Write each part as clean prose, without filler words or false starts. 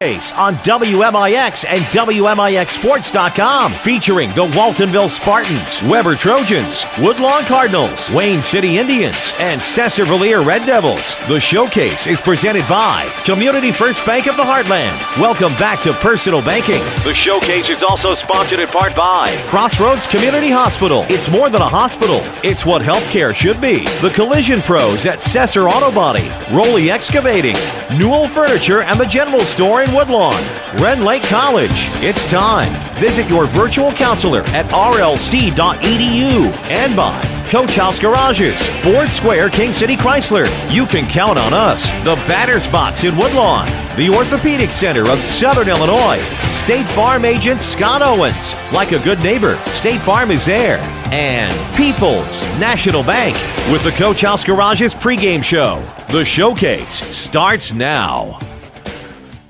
On WMIX and WMIXsports.com, featuring the Waltonville Spartans, Weber Trojans, Woodlawn Cardinals, Wayne City Indians, and Sesser-Valier Red Devils. The showcase is presented by Community First Bank of the Heartland. Welcome back to Personal Banking. The showcase is also sponsored in part by Crossroads Community Hospital. It's more than a hospital. It's what healthcare should be. The Collision Pros at Sesser Auto Body, Roley Excavating, Newell Furniture, and the General Store in Woodlawn. Red Lake College. It's time. Visit your virtual counselor at rlc.edu. And by Coach House Garages, Ford Square, King City Chrysler. You can count on us. The Batter's Box in Woodlawn. The Orthopedic Center of Southern Illinois. State Farm agent Scott Owens. Like a good neighbor, State Farm is there. And People's National Bank with the Coach House Garages pregame show. The showcase starts now.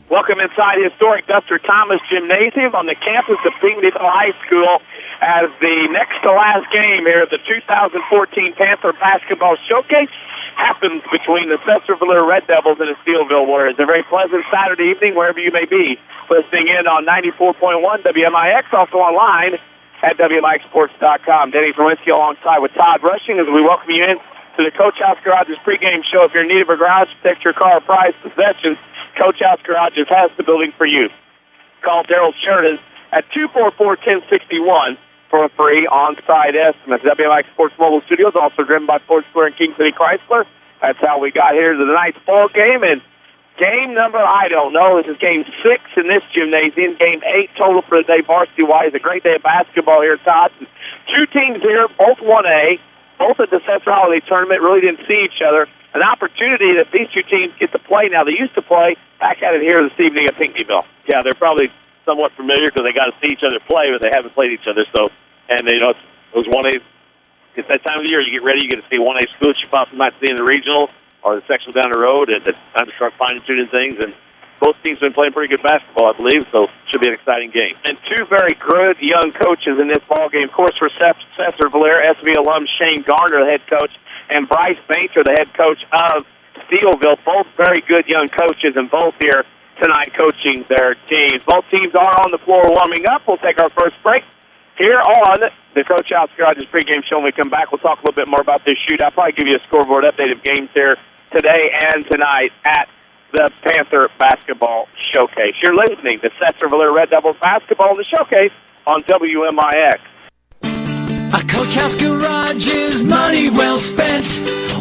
Welcome inside historic Dr. Thomas Gymnasium on the campus of Pinckneyville High School as the next to last game here at the 2014 Panther Basketball Showcase happens between the Sesser-Valier Red Devils and the Steeleville Warriors. A very pleasant Saturday evening wherever you may be, listening in on 94.1 WMIX, also online at WMIXsports.com. Denny Czerwinski alongside with Todd Rushing as we welcome you in to the Coach House Garages pregame show. If you're in need of a garage, protect your car, or prized possessions, Coach House Garages has the building for you. Call Daryl Sheridan at 244-1061 for a free on-site estimate. WMIX Sports Mobile Studios, also driven by Ford Square and King City Chrysler. That's how we got here to tonight's ball game. And game number, I don't know. This is game 6 in this gymnasium. Game 8 total for the day varsity-wise. A great day of basketball here, Todd. Two teams here, both 1A, both at the Sesser Holiday Tournament, really didn't see each other. An opportunity that these two teams get to play now. They used to play back at it here this evening at Pinckneyville. Yeah, they're probably somewhat familiar because they got to see each other play, but they haven't played each other. So, and you know, it was 1A. It's that time of the year you get ready. You get to see 1A schools you possibly might see in the regional or the sectional down the road, and it's time to start fine-tuning things. And both teams have been playing pretty good basketball, I believe, so it should be an exciting game. And two very good young coaches in this ball game. Of course, for Sesser-Valier, SV alum Shane Garner, the head coach, and Bryce Bainter, the head coach of Steeleville, both very good young coaches, and both here tonight coaching their teams. Both teams are on the floor warming up. We'll take our first break here on the Coach House Garages pregame show. When we come back, we'll talk a little bit more about this shootout. I'll probably give you a scoreboard update of games here today and tonight at the Panther Basketball Showcase. You're listening to Sesser-Valier Red Devils basketball in the showcase on WMIX. A Coach House Garage is money well spent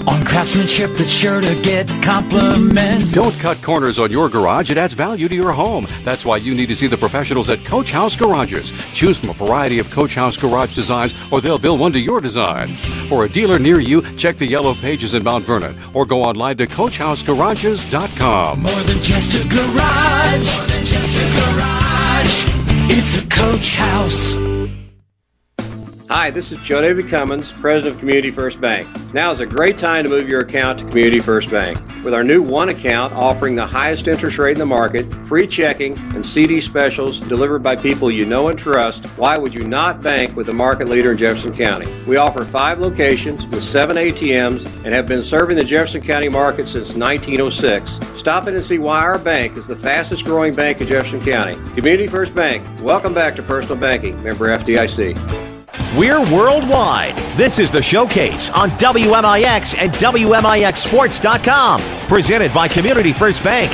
on craftsmanship that's sure to get compliments. Don't cut corners on your garage. It adds value to your home. That's why you need to see the professionals at Coach House Garages. Choose from a variety of Coach House Garage designs, or they'll build one to your design. For a dealer near you, check the yellow pages in Mount Vernon, or go online to CoachHouseGarages.com. More than just a garage. More than just a garage. It's a Coach House. Hi, this is Joe David Cummins, President of Community First Bank. Now is a great time to move your account to Community First Bank. With our new One account offering the highest interest rate in the market, free checking, and CD specials delivered by people you know and trust, why would you not bank with the market leader in Jefferson County? We offer 5 locations with 7 ATMs and have been serving the Jefferson County market since 1906. Stop in and see why our bank is the fastest growing bank in Jefferson County. Community First Bank. Welcome back to Personal Banking. Member FDIC. We're worldwide. This is the showcase on WMIX and WMIXsports.com. Presented by Community First Bank.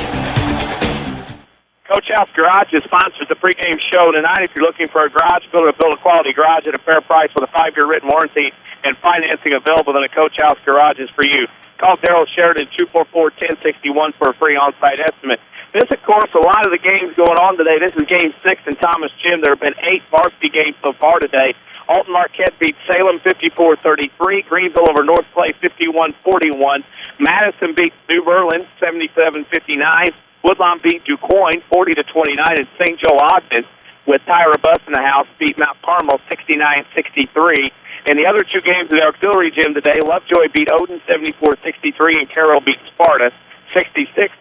Coach House Garage has sponsored the pregame show tonight. If you're looking for a garage builder, build a quality garage at a fair price with a 5-year written warranty and financing available, then a Coach House Garage is for you. Call Daryl Sheridan 244-1061 for a free on-site estimate. This, of course, a lot of the games going on today. This is Game 6 in Thomas Gym. There have been 8 varsity games so far today. Alton Marquette beat Salem 54-33. Greenville over North Clay 51-41. Madison beat New Berlin 77-59. Woodlawn beat DuQuoin 40-29. And St. Joe Ogden, with Tyra Bus in the house, beat Mount Carmel 69-63. And the other 2 games at the Auxiliary Gym today, Lovejoy beat Odin 74-63, and Carroll beat Sparta 66-52.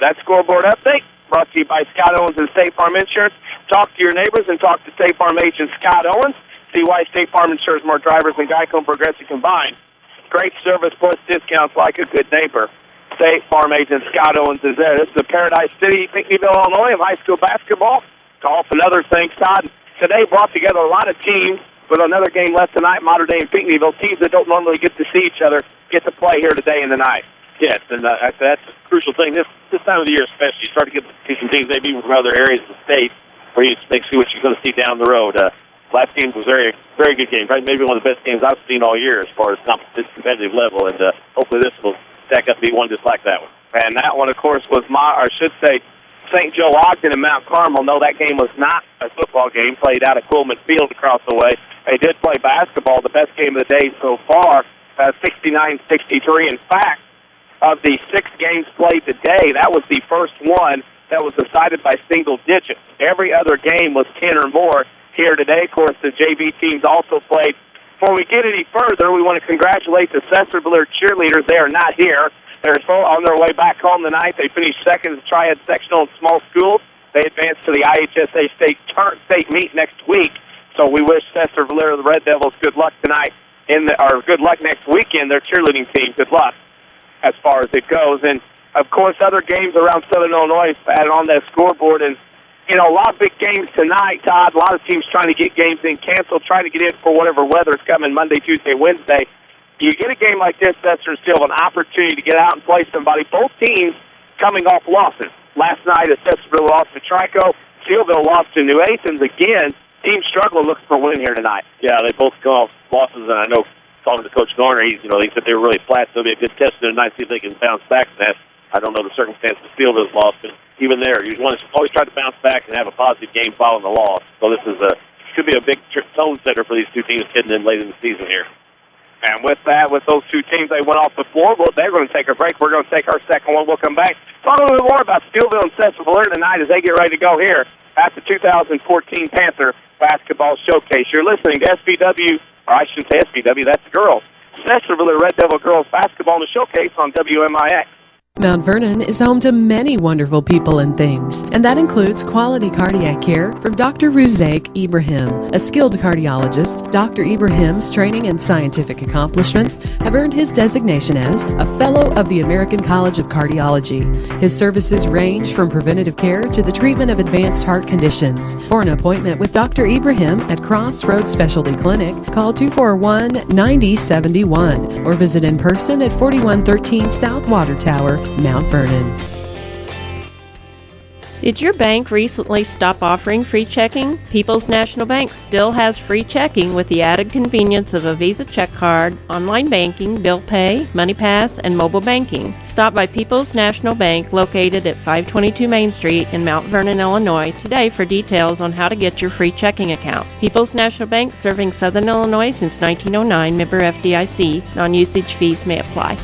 That scoreboard update brought to you by Scott Owens and State Farm Insurance. Talk to your neighbors and talk to State Farm agent Scott Owens. See why State Farm insures more drivers than Geico and Progressive combined. Great service plus discounts like a good neighbor. State Farm agent Scott Owens is there. This is the Paradise City, Pinckneyville, Illinois of high school basketball. Golf and other things, Todd. Today brought together a lot of teams with another game left tonight, Modern Day and Pinckneyville. Teams that don't normally get to see each other get to play here today in the night. Yes, and that's a crucial thing. This time of the year especially, you start to get to see some teams maybe from other areas of the state where you see what you're going to see down the road. Last game was very good game. Probably maybe one of the best games I've seen all year as far as this competitive level, and hopefully this will stack up to be one just like that one. And that one, of course, was St. Joe Ogden and Mount Carmel. No, that game was not a football game, played out at Quillman Field across the way. They did play basketball, the best game of the day so far, 69-63. In fact, of the 6 games played today, that was the first one that was decided by single digits. Every other game was 10 or more here today. Of course, the JV teams also played. Before we get any further, we want to congratulate the Sesser-Valier cheerleaders. They are not here. They're on their way back home tonight. They finished second in the Triad Sectional and Small Schools. They advanced to the IHSA state meet next week. So we wish Sesser-Valier, the Red Devils, good luck tonight, or good luck next weekend. Their cheerleading team, good luck as far as it goes. And, of course, other games around Southern Illinois added on that scoreboard. And, you know, a lot of big games tonight, Todd. A lot of teams trying to get games in canceled, trying to get in for whatever weather's coming Monday, Tuesday, Wednesday. You get a game like this, Sesser still an opportunity to get out and play somebody. Both teams coming off losses. Last night, Sesserville lost to Trico. Steeleville lost to New Athens. Again, team struggle looks for a win here tonight. Yeah, they both come off losses, and I know talking to Coach Garner, he said they were really flat, so it'll be a good test tonight, see if they can bounce back from that. I don't know the circumstances Steeleville's lost, but even there, you always try to bounce back and have a positive game following the loss. So this could be a big tone setter for these two teams heading in late in the season here. And with that, with those two teams, they went off the floor. Well, they're going to take a break. We're going to take our second one. We'll come back. Talk a little bit more about Steeleville and Sesser-Valier tonight as they get ready to go here at the 2014 Panther Basketball Showcase. You're listening to SVW, or I shouldn't say SVW, that's the girls. Sesser-Valier Red Devil Girls Basketball in the Showcase on WMIX. Mount Vernon is home to many wonderful people and things, and that includes quality cardiac care from Dr. Ruzaik Ibrahim. A skilled cardiologist, Dr. Ibrahim's training and scientific accomplishments have earned his designation as a Fellow of the American College of Cardiology. His services range from preventative care to the treatment of advanced heart conditions. For an appointment with Dr. Ibrahim at Crossroads Specialty Clinic, call 241-9071 or visit in person at 4113 South Water Tower, Mount Vernon. Did your bank recently stop offering free checking? People's National Bank still has free checking with the added convenience of a Visa check card, online banking, bill pay, MoneyPass, and mobile banking. Stop by People's National Bank located at 522 Main Street in Mount Vernon, Illinois today for details on how to get your free checking account. People's National Bank, serving Southern Illinois since 1909, member FDIC. Non-usage fees may apply.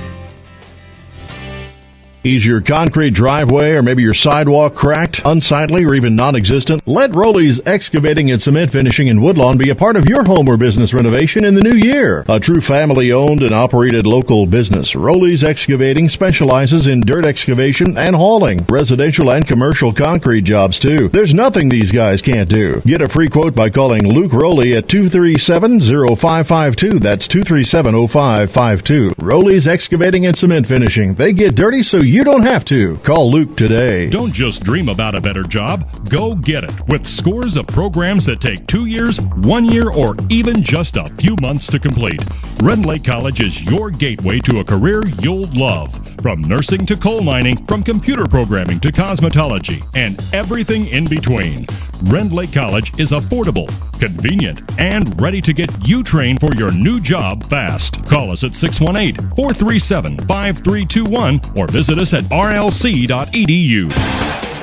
Is your concrete driveway or maybe your sidewalk cracked, unsightly, or even non-existent? Let Rowley's Excavating and Cement Finishing in Woodlawn be a part of your home or business renovation in the new year. A true family-owned and operated local business, Rowley's Excavating specializes in dirt excavation and hauling, residential and commercial concrete jobs too. There's nothing these guys can't do. Get a free quote by calling Luke Rowley at 237-0552. That's 237-0552. Rowley's Excavating and Cement Finishing. They get dirty so you don't have to. Call Luke today. Don't just dream about a better job. Go get it with scores of programs that take 2 years, 1 year, or even just a few months to complete. Rend Lake College is your gateway to a career you'll love. From nursing to coal mining, from computer programming to cosmetology, and everything in between. Rend Lake College is affordable, convenient, and ready to get you trained for your new job fast. Call us at 618-437-5321 or visit us at rlc.edu.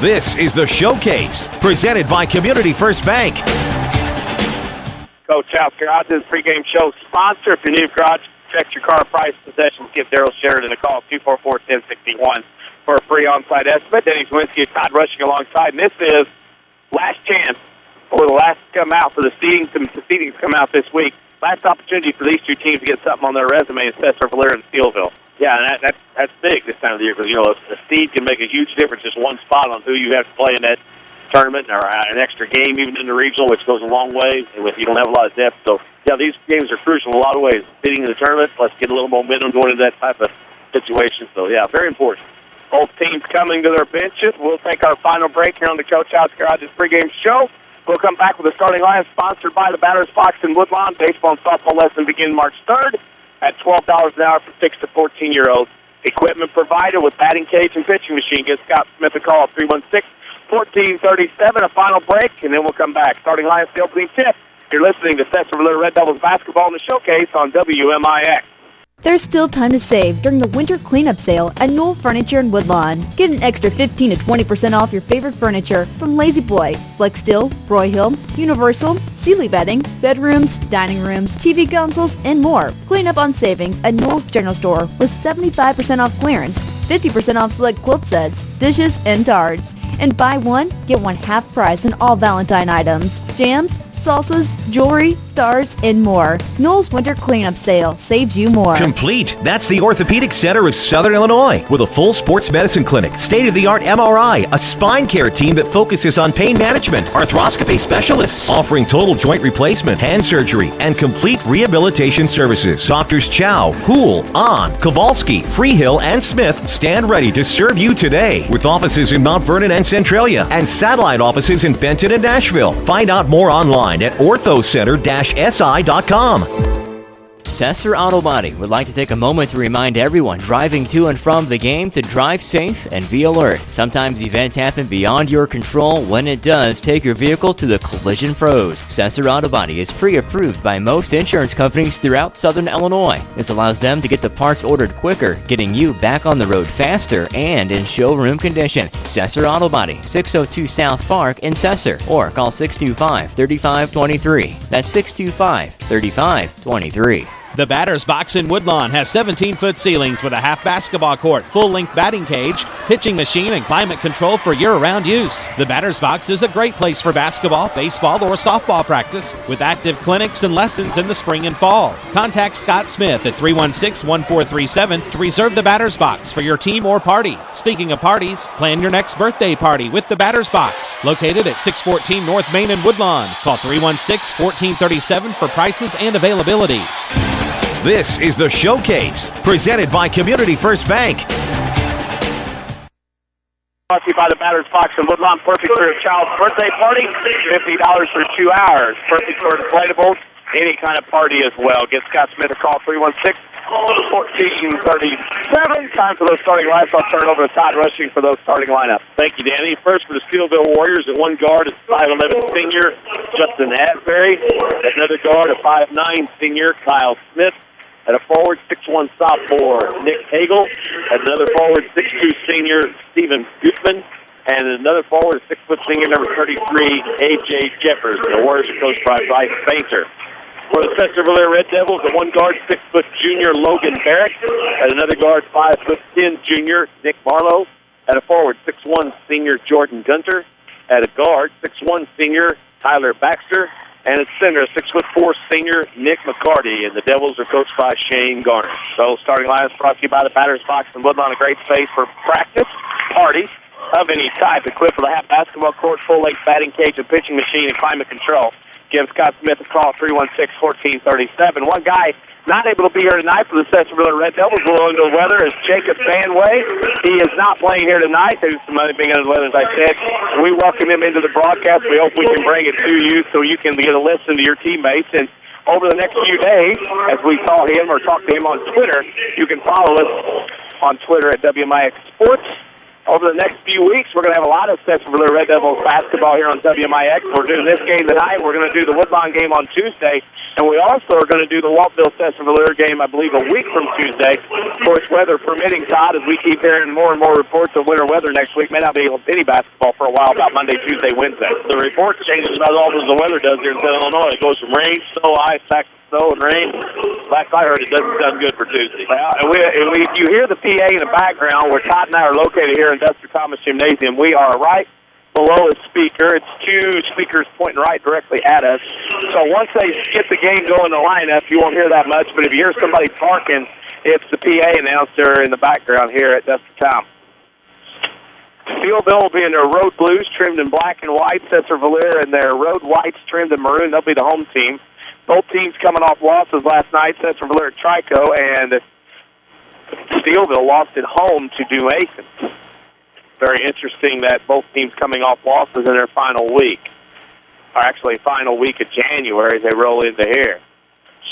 This is the Showcase, presented by Community First Bank. Coach House Garage's pregame show sponsor. If you need a garage, check your car price, possessions, give Daryl Sheridan a call, 244-1061 for a free on-site estimate. Denny Czerwinski and Todd Rushing alongside. And this is last chance for the last to come out for the seedings to come out this week. Last opportunity for these two teams to get something on their resume is Sesser-Valier and Steeleville. Yeah, and that's big this time of the year because, a seed can make a huge difference, just one spot on who you have to play in that tournament or an extra game even in the regional, which goes a long way if you don't have a lot of depth. So, yeah, these games are crucial in a lot of ways. Fitting in the tournament, let's get a little momentum going into that type of situation. So, yeah, very important. Both teams coming to their benches. We'll take our final break here on the Coach House Garage's pregame show. We'll come back with a starting line sponsored by the Batters Box in Woodlawn. Baseball and softball lesson begin March 3rd at $12 an hour for 6 to 14-year-olds. Equipment provided with batting cage and pitching machine. Give Scott Smith a call at 316-1437. A final break, and then we'll come back. Starting line is the opening tip. You're listening to Sesser-Valier Red Devils basketball in the showcase on WMIX. There's still time to save during the winter cleanup sale at Knoll Furniture in Woodlawn. Get an extra 15 to 20% off your favorite furniture from Lazy Boy, Flex Steel, Broyhill, Universal, Sealy Bedding, bedrooms, dining rooms, TV consoles, and more. Clean up on savings at Knoll's General Store with 75% off clearance, 50% off select quilt sets, dishes, and tards. And buy one, get one half price on all Valentine items, jams, salsas, jewelry, stars, and more. Knoll's Winter Cleanup Sale saves you more. Complete. That's the Orthopedic Center of Southern Illinois with a full sports medicine clinic, state-of-the-art MRI, a spine care team that focuses on pain management, arthroscopy specialists offering total joint replacement, hand surgery, and complete rehabilitation services. Doctors Chow, Hool, Ahn, Kowalski, Freehill, and Smith stand ready to serve you today with offices in Mount Vernon and Centralia and satellite offices in Benton and Nashville. Find out more online at orthocenter-si.com. Sesser Auto Body would like to take a moment to remind everyone driving to and from the game to drive safe and be alert. Sometimes events happen beyond your control. When it does, take your vehicle to the Collision Pros. Sesser Auto Body is pre-approved by most insurance companies throughout Southern Illinois. This allows them to get the parts ordered quicker, getting you back on the road faster and in showroom condition. Sesser Auto Body, 602 South Park in Sesser, or call 625-3523. That's 625-3523. The Batters Box in Woodlawn has 17-foot ceilings with a half basketball court, full-length batting cage, pitching machine, and climate control for year-round use. The Batters Box is a great place for basketball, baseball, or softball practice with active clinics and lessons in the spring and fall. Contact Scott Smith at 316-1437 to reserve the Batters Box for your team or party. Speaking of parties, plan your next birthday party with the Batters Box, located at 614 North Main in Woodlawn. Call 316-1437 for prices and availability. This is the Showcase, presented by Community First Bank. Brought to you by the Batters Box in Woodlawn. Perfect for a child's birthday party. $50 for 2 hours. Perfect for inflatables. Any kind of party as well. Get Scott Smith a call, 316-1437. Time for those starting lineups. I'll turn it over to Todd Rushing for those starting lineups. Thank you, Danny. First for the Steeleville Warriors at one guard is 5'11" senior Justin Asbury. Another guard, a 5'9" senior Kyle Smith. At a forward, 6'1" sophomore Nick Hagel. Another forward, 6'2" senior Stephen Gutman. And another forward, 6' senior number 33, A.J. Jeffers. The Warriors are coached by Bryce Painter. For the Sesser-Valier Red Devils, at one guard, 6' junior Logan Barrett. At another guard, 5'10" junior Nick Barlow. At a forward, 6'1" senior Jordan Gunter. At a guard, 6'1" senior Tyler Baxter. And at center, 6'4" senior Nick McCarty. And the Devils are coached by Shane Garner. So starting lineups brought to you by the Batters Box in Woodlawn. A great space for practice, parties of any type, equipped with a half basketball court, full-length batting cage, a pitching machine, and climate control. Give Scott Smith a call, 316-1437. One guy not able to be here tonight for the Sesser-Valier Red Devils, a little under the weather, is Jacob Banway. He is not playing here tonight. There's some other being under the weather, as I said. We welcome him into the broadcast. We hope we can bring it to you so you can get a listen to your teammates. And over the next few days, as we saw him or talked to him on Twitter, you can follow us on Twitter at WMIX Sports. Over the next few weeks, we're going to have a lot of Sesser-Valier Red Devils basketball here on WMIX. We're doing this game tonight. We're going to do the Woodlawn game on Tuesday. And we also are going to do the Waltville Sesser-Valier game, I believe, a week from Tuesday. Of course, weather permitting, Todd, as we keep hearing more and more reports of winter weather next week. May not be able to any basketball for a while, about Monday, Tuesday, Wednesday. The report changes about all as the weather does here in Southern Illinois. It goes from rain, snow, ice, back to snow and rain. Last I heard, it doesn't sound good for Tuesday. Well, and you hear the PA in the background where Todd and I are located here in Dr. Thomas Gymnasium. We are right below a speaker. It's two speakers pointing right directly at us. So once they get the game going in the lineup, you won't hear that much. But if you hear somebody talking, it's the PA announcer in the background here at Dr. Thomas. Steeleville will be in their road blues trimmed in black and white. Sesser-Valier in their road whites trimmed in maroon. They'll be the home team. Both teams coming off losses last night. Sesser-Valier Trico and Steeleville lost at home to New Athens. Very interesting that both teams coming off losses in their final week. Or actually, final week of January as they roll into here.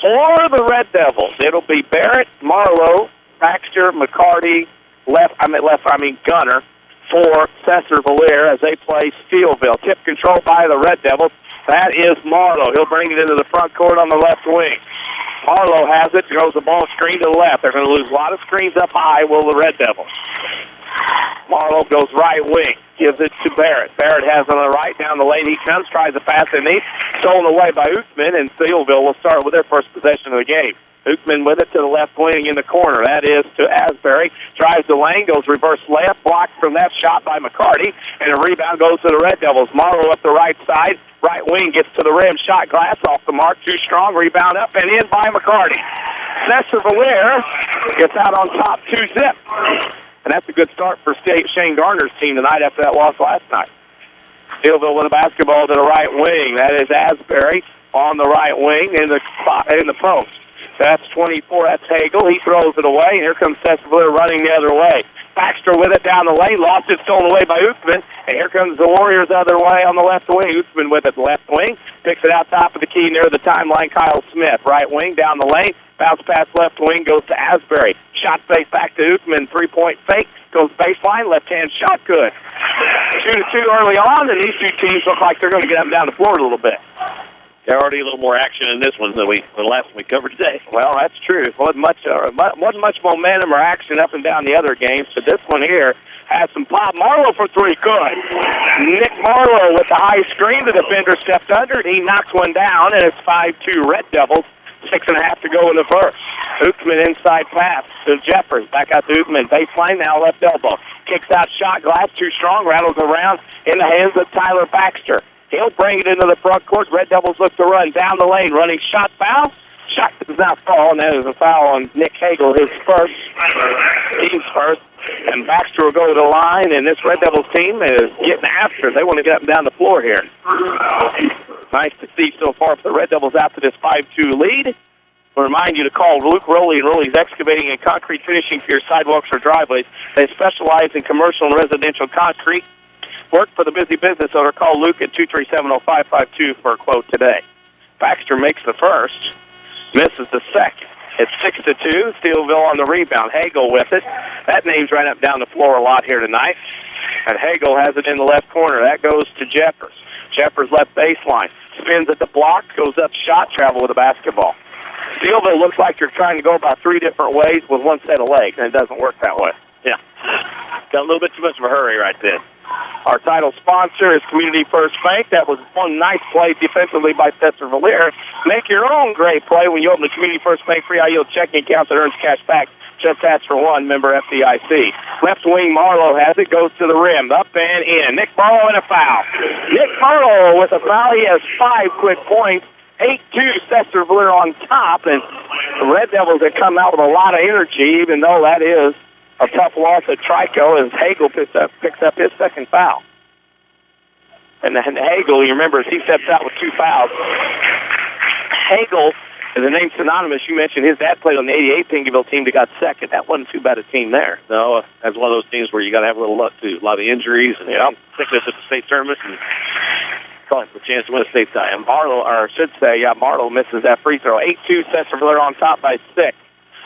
For the Red Devils, it'll be Barrett, Marlowe, Baxter, McCarty, Gunner for Sesser-Valier as they play Steeleville. Tip control by the Red Devils. That is Marlowe. He'll bring it into the front court on the left wing. Marlowe has it, throws the ball screen to the left. They're going to lose a lot of screens up high, will the Red Devils. Marlowe goes right wing, gives it to Barrett. Barrett has on the right, down the lane. He comes, tries to pass it, and he's stolen away by Uthman, and Steeleville will start with their first possession of the game. Uthman with it to the left wing in the corner. That is to Asbury. Drives the lane, goes reverse layup, blocked from that shot by McCarty, and a rebound goes to the Red Devils. Marlowe up the right side. Right wing gets to the rim. Shot glass off the mark. Too strong. Rebound up and in by McCarty. Sesser-Valier gets out on top 2-zip. And that's a good start for Shane Garner's team tonight after that loss last night. Steeleville with a basketball to the right wing. That is Asbury on the right wing in the post. That's 24. That's Hagel. He throws it away. Here comes Sesser-Valier running the other way. Baxter with it down the lane. Lost it, stolen away by Uthman. And here comes the Warriors the other way on the left wing. Uthman with it left wing. Picks it out top of the key near the timeline. Kyle Smith. Right wing down the lane. Bounce pass left wing goes to Asbury. Shot fake back to Uthman. 3-point fake. Goes baseline. Left-hand shot good. 2-2 early on, and these two teams look like they're going to get up and down the floor a little bit. There's already a little more action in this one than the last one we covered today. Well, that's true. Wasn't much momentum or action up and down the other games, but this one here has some pop. Marlowe for three, good. Nick Marlowe with the high screen. The defender stepped under it. He knocks one down, and it's 5-2 Red Devils. 6.5 to go in the first. Uthman inside pass to Jeffers. Back out to Uthman. Baseline, now left elbow. Kicks out shot glass, too strong. Rattles around in the hands of Tyler Baxter. He'll bring it into the front court. Red Devils look to run down the lane. Running shot foul. Shot does not fall, and that is a foul on Nick Hagel, his first, team's first. And Baxter will go to the line, and this Red Devils team is getting after it. They want to get up and down the floor here. Nice to see so far for the Red Devils after this 5-2 lead. We'll remind you to call Luke Rowley and Rowley's Excavating and Concrete Finishing for your sidewalks or driveways. They specialize in commercial and residential concrete. Work for the busy business owner. Call Luke at 237-0552 for a quote today. Baxter makes the first, misses the second. It's 6-2. Steeleville on the rebound. Hagel with it. That name's right up down the floor a lot here tonight. And Hagel has it in the left corner. That goes to Jeffers. Jeffers left baseline. Spins at the block, goes up shot travel with a basketball. Steeleville looks like you're trying to go about three different ways with one set of legs, and it doesn't work that way. Yeah. Got a little bit too much of a hurry right there. Our title sponsor is Community First Bank. That was one nice play defensively by Sesser-Valier. Make your own great play when you open the Community First Bank free high-yield checking account that earns cash back. Just ask for one, member FDIC. Left wing Marlowe has it, goes to the rim, up and in. Nick Marlowe and a foul. Nick Marlowe with a foul. He has 5 quick points. 8-2 Sesser-Valier on top, and the Red Devils have come out with a lot of energy, even though that is a tough loss at Trico, as Hagel picks up his second foul. And then Hagel, you remember, he steps out with 2 fouls. Hagel is a name synonymous. You mentioned his dad played on the 88 Pinckneyville team that got second. That wasn't too bad a team there. No, that's one of those teams where you got to have a little luck, too. A lot of injuries, and sickness at the state tournament, and calling for a chance to win a state tie. And Marlowe misses that free throw. 8-2 Sesser-Valier on top by 6.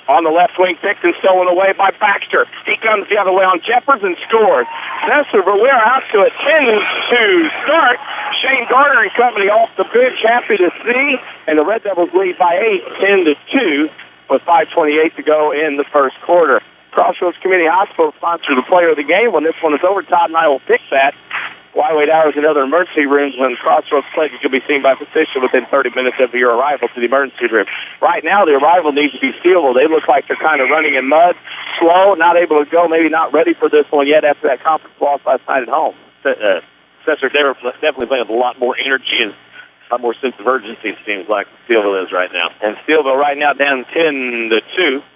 On the left wing, picked and stolen away by Baxter. He comes the other way on Jeffers and scores. Sesser-Valier out to a 10-2 start. Shane Garner and company off the bench, happy to see. And the Red Devils lead by 8, 10-2, with 5:28 to go in the first quarter. Crossroads Community Hospital sponsored the player of the game. When this one is over, Todd and I will pick that. Flyweight hours in other emergency rooms when Crossroads plays will be seen by physician within 30 minutes of your arrival to the emergency room. Right now, the arrival needs to be Steeleville. They look like they're kind of running in mud, slow, not able to go, maybe not ready for this one yet after that conference loss last night at home. Sesser definitely playing with a lot more energy and a lot more sense of urgency, it seems like Steeleville is right now. And Steeleville right now down 10-2.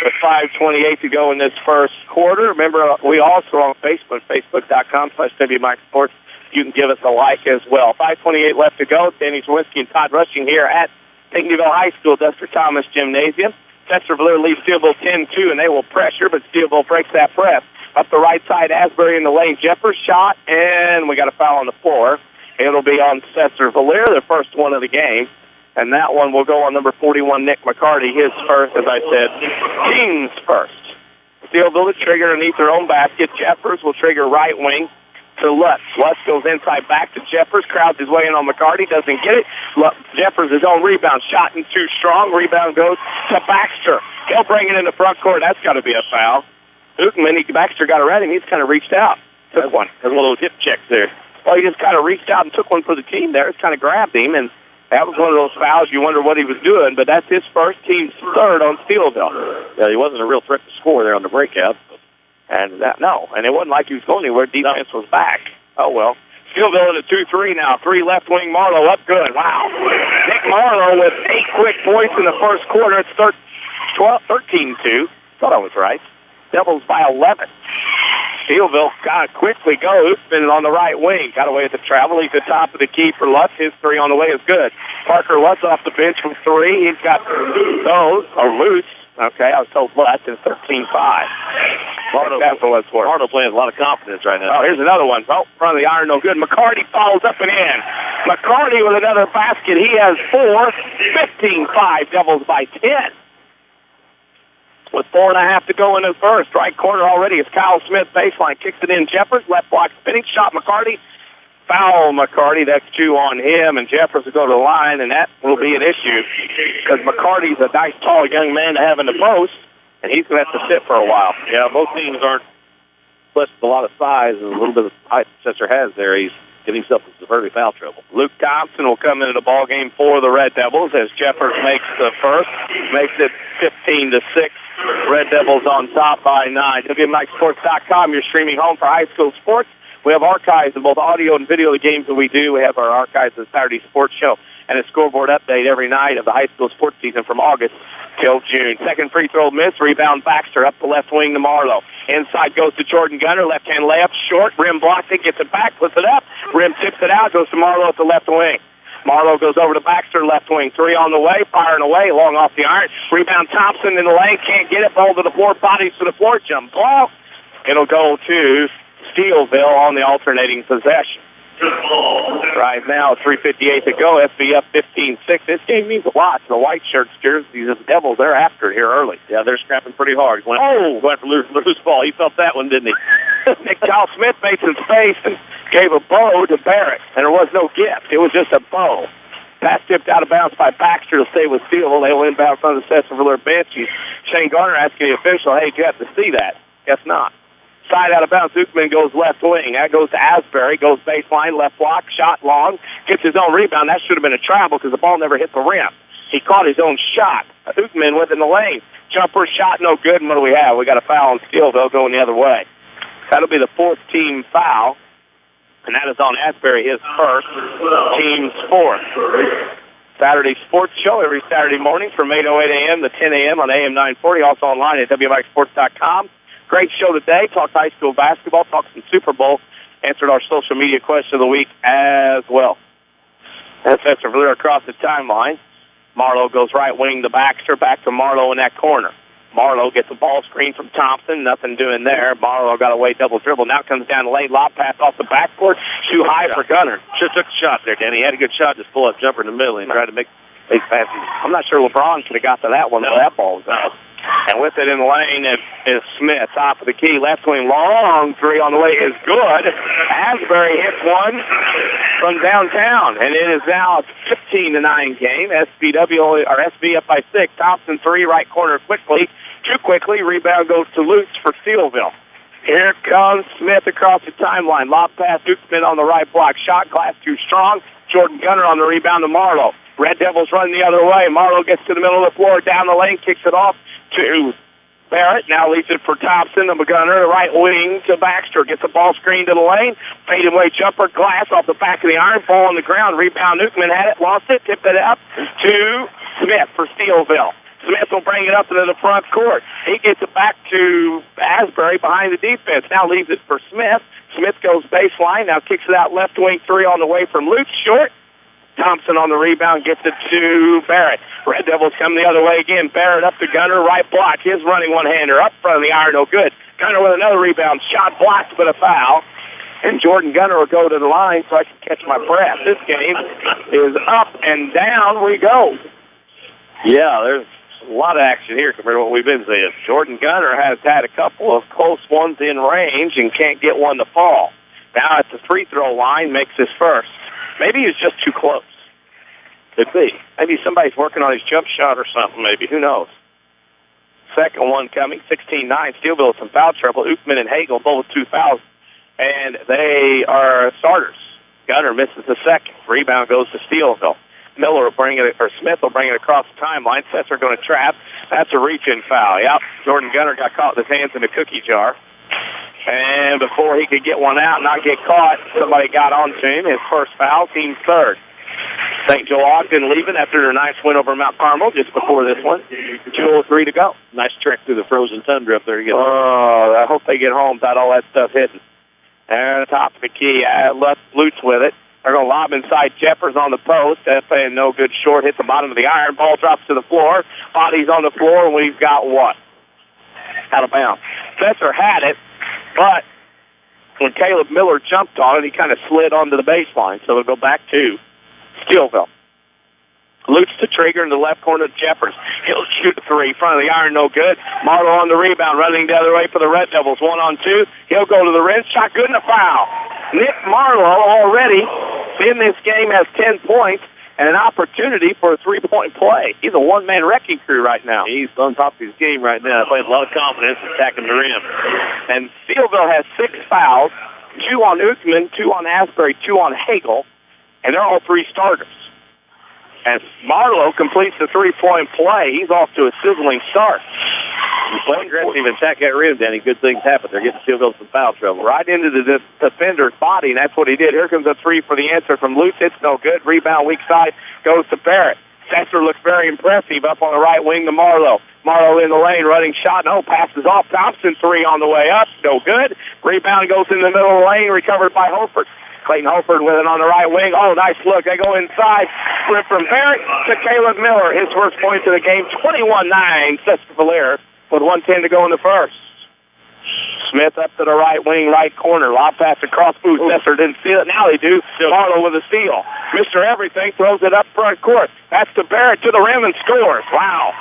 With 5:28 to go in this first quarter. Remember, we also are on Facebook, facebook.com/WMIX Sports. You can give us a like as well. 5:28 left to go. Danny Czerwinski and Todd Rushing here at Pinckneyville High School, Dexter Thomas Gymnasium. Sesser-Valier leads Steeleville 10-2, and they will pressure, but Steeleville breaks that press. Up the right side, Asbury in the lane. Jeffers shot, and we got a foul on the floor. It'll be on Sesser-Valier, the first one of the game. And that one will go on number 41, Nick McCarty, his first, as I said, team's first. Steeleville to trigger underneath their own basket. Jeffers will trigger right wing to Lutz. Lutz goes inside back to Jeffers, crowds his way in on McCarty, doesn't get it. Jeffers, his own rebound, shot and too strong. Rebound goes to Baxter. He'll bring it in the front court. That's got to be a foul. Baxter got around him. He's kind of reached out. Took one. There's one of those hip checks there. Well, he just kind of reached out and took one for the team there. It's kind of grabbed him, and that was one of those fouls you wonder what he was doing, but that's his first, team's third on Steeleville. Yeah, he wasn't a real threat to score there on the breakout. And it wasn't like he was going anywhere. Defense was back. Oh, well. Steeleville in a 2-3 now. 3 left wing, Marlowe up good. Wow. Nick Marlowe with 8 quick points in the first quarter. It's 13-2. Thought I was right. Devils by 11. Steeleville got to quickly go. Usman on the right wing. Got away with the travel. He's at the top of the key for Lutz. His 3 on the way is good. Parker Lutz off the bench from 3. He's got those, or loose. Okay, I was told Lutz is 13-5. That's what it's for. Marlowe playing with a lot of confidence right now. Oh, here's another one. Oh, front of the iron, no good. McCarty follows up and in. McCarty with another basket. He has 4. 15-5. Devils by 10. With 4.5 to go in the first. Right corner already is Kyle Smith. Baseline kicks it in. Jeffers, left block spinning shot. McCarty. Foul McCarty. That's 2 on him. And Jeffers will go to the line, and that will be an issue because McCarty's a nice, tall young man to have in the post, and he's going to have to sit for a while. Yeah, both teams aren't blessed with a lot of size and a little bit of height Sesser has there. He's getting himself into very foul trouble. Luke Thompson will come into the ball game for the Red Devils as Jeffers makes the first. Makes it 15-6. Red Devils on top by 9. WMIXSports.com, your streaming home for high school sports. We have archives of both audio and video of the games that we do. We have our archives of the Saturday Sports Show and a scoreboard update every night of the high school sports season from August till June. Second free throw miss. Rebound Baxter up the left wing to Marlowe. Inside goes to Jordan Gunner. Left-hand layup. Short. Rim blocks it. Gets it back. Puts it up. Rim tips it out. Goes to Marlowe at the left wing. Marlowe goes over to Baxter, left wing. 3 on the way, firing away, long off the iron. Rebound Thompson in the lane, can't get it. Ball to the floor, bodies to the floor, jump ball. It'll go to Steeleville on the alternating possession. Right now, 3:58 to go. SB up 15-6. This game means a lot to the white shirts jerseys of the Devils. They're after it here early. Yeah, they're scrapping pretty hard. Went for loose ball. He felt that one, didn't he? Nick Kyle Smith made some space and gave a bow to Barrett, and there was no gift. It was just a bow. Pass tipped out of bounds by Baxter to stay with Steeleville. They will inbound from the Sesser-Valier bench. Shane Garner asking the official, hey, do you have to see that? Guess not. Side out of bounds, Zuckman goes left wing. That goes to Asbury, goes baseline, left block, shot long, gets his own rebound. That should have been a travel because the ball never hit the rim. He caught his own shot. Zuckman went in the lane. Jumper shot, no good. And what do we have? We got a foul on Steeleville going the other way. That'll be the 4th team foul, and that is on Asbury, his first, team's 4th. Saturday Sports Show every Saturday morning from 8:08 a.m. to 10 a.m. on AM 940, also online at WMIXSports.com. Great show today. Talked high school basketball, talked some Super Bowl, answered our social media question of the week as well. That's Sesser-Valier across the timeline. Marlowe goes right wing to Baxter, back to Marlowe in that corner. Marlowe gets a ball screen from Thompson, nothing doing there. Marlowe got away, double dribble. Now comes down the lane, lob pass off the backboard, too high for Gunner. Should have took a shot there, Danny. He had a good shot, just pull up jumper in the middle and tried to make passes. I'm not sure LeBron could have got to that one, though. That ball was out. And with it in the lane is Smith, top of the key, left wing, long 3 on the way is good. Asbury hits one from downtown, and it is now a 15-9 game. SB up by 6. Thompson 3, right corner quickly, too quickly. Rebound goes to Lutz for Steeleville. Here comes Smith across the timeline. Lob pass, Zuckman on the right block. Shot glass too strong. Jordan Gunner on the rebound to Marlowe. Red Devils run the other way. Marlowe gets to the middle of the floor, down the lane, kicks it off to Barrett. Now leaves it for Thompson, the Gunner, the right wing to Baxter. Gets the ball screen to the lane. Fade away jumper, glass off the back of the iron, ball on the ground. Rebound, Zuckman had it, lost it, tipped it up to Smith for Steeleville. Smith will bring it up into the front court. He gets it back to Asbury behind the defense. Now leaves it for Smith. Smith goes baseline. Now kicks it out left wing 3 on the way from Lutz. Short. Thompson on the rebound, gets it to Barrett. Red Devils come the other way again. Barrett up to Gunner, right block. His running one-hander up front of the iron, no good. Gunner with another rebound. Shot blocked, but a foul. And Jordan Gunner will go to the line so I can catch my breath. This game is up and down we go. Yeah, there's a lot of action here compared to what we've been seeing. Jordan Gunner has had a couple of close ones in range and can't get one to fall. Now at the free throw line, makes his first. Maybe he was just too close. Could be. Maybe somebody's working on his jump shot or something, maybe. Who knows? Second one coming, 16-9. Steeleville some foul trouble. Uckman and Hagel both 2 fouls. And they are starters. Gunner misses the second. Rebound goes to Steeleville. Miller will bring it, or Smith will bring it across the timeline. Sesser going to trap. That's a reach-in foul. Yep. Jordan Gunner got caught with his hands in a cookie jar. And before he could get one out, not get caught, somebody got onto him. His first foul, team third. St. Joe Ogden leaving after their nice win over Mount Carmel just before this one. 2:03 to go. Nice trek through the frozen tundra up there. Oh, I hope they get home without all that stuff hitting. And top of the key, Lutz with it. They're going to lob inside. Jeffers on the post. That's playing no good short. Hits the bottom of the iron. Ball drops to the floor. Body's on the floor, and we've got what? Out of bounds. Sesser had it, but when Caleb Miller jumped on it, he kind of slid onto the baseline. So it'll go back to Steeleville. Lutz to Trigger in the left corner to Jeffers. He'll shoot a three. Front of the iron, no good. Marlowe on the rebound, running the other way for the Red Devils. 1-on-2. He'll go to the rim. Shot good and a foul. Nick Marlowe already in this game has 10 points and an opportunity for a three-point play. He's a one-man wrecking crew right now. He's on top of his game right now. Playing a lot of confidence attacking the rim. And Steeleville has 6 fouls, 2 on Uckman, 2 on Asbury, 2 on Hagel, and they're all 3 starters. As Marlowe completes the three-point play, he's off to a sizzling start. You play aggressive and attack that rim, Danny. Good things happen. They're getting Steeleville some foul trouble. Right into the defender's body, and that's what he did. Here comes a three for the answer from Lutz. It's no good. Rebound, weak side, goes to Barrett. Sesser looks very impressive up on the right wing to Marlowe. Marlowe in the lane, running shot. No, passes off. Thompson, three on the way up. No good. Rebound goes in the middle of the lane, recovered by Holford. Clayton Holford with it on the right wing. Oh, nice look. They go inside. Flip from Barrett to Caleb Miller. His first point of the game, 21-9. Sesser-Valier with 1:10 to go in the first. Smith up to the right wing, right corner. Lob pass across boot. Sesser didn't steal it. Now they do. Marlowe with a steal. Mr. Everything throws it up front court. That's to Barrett to the rim and scores. Wow.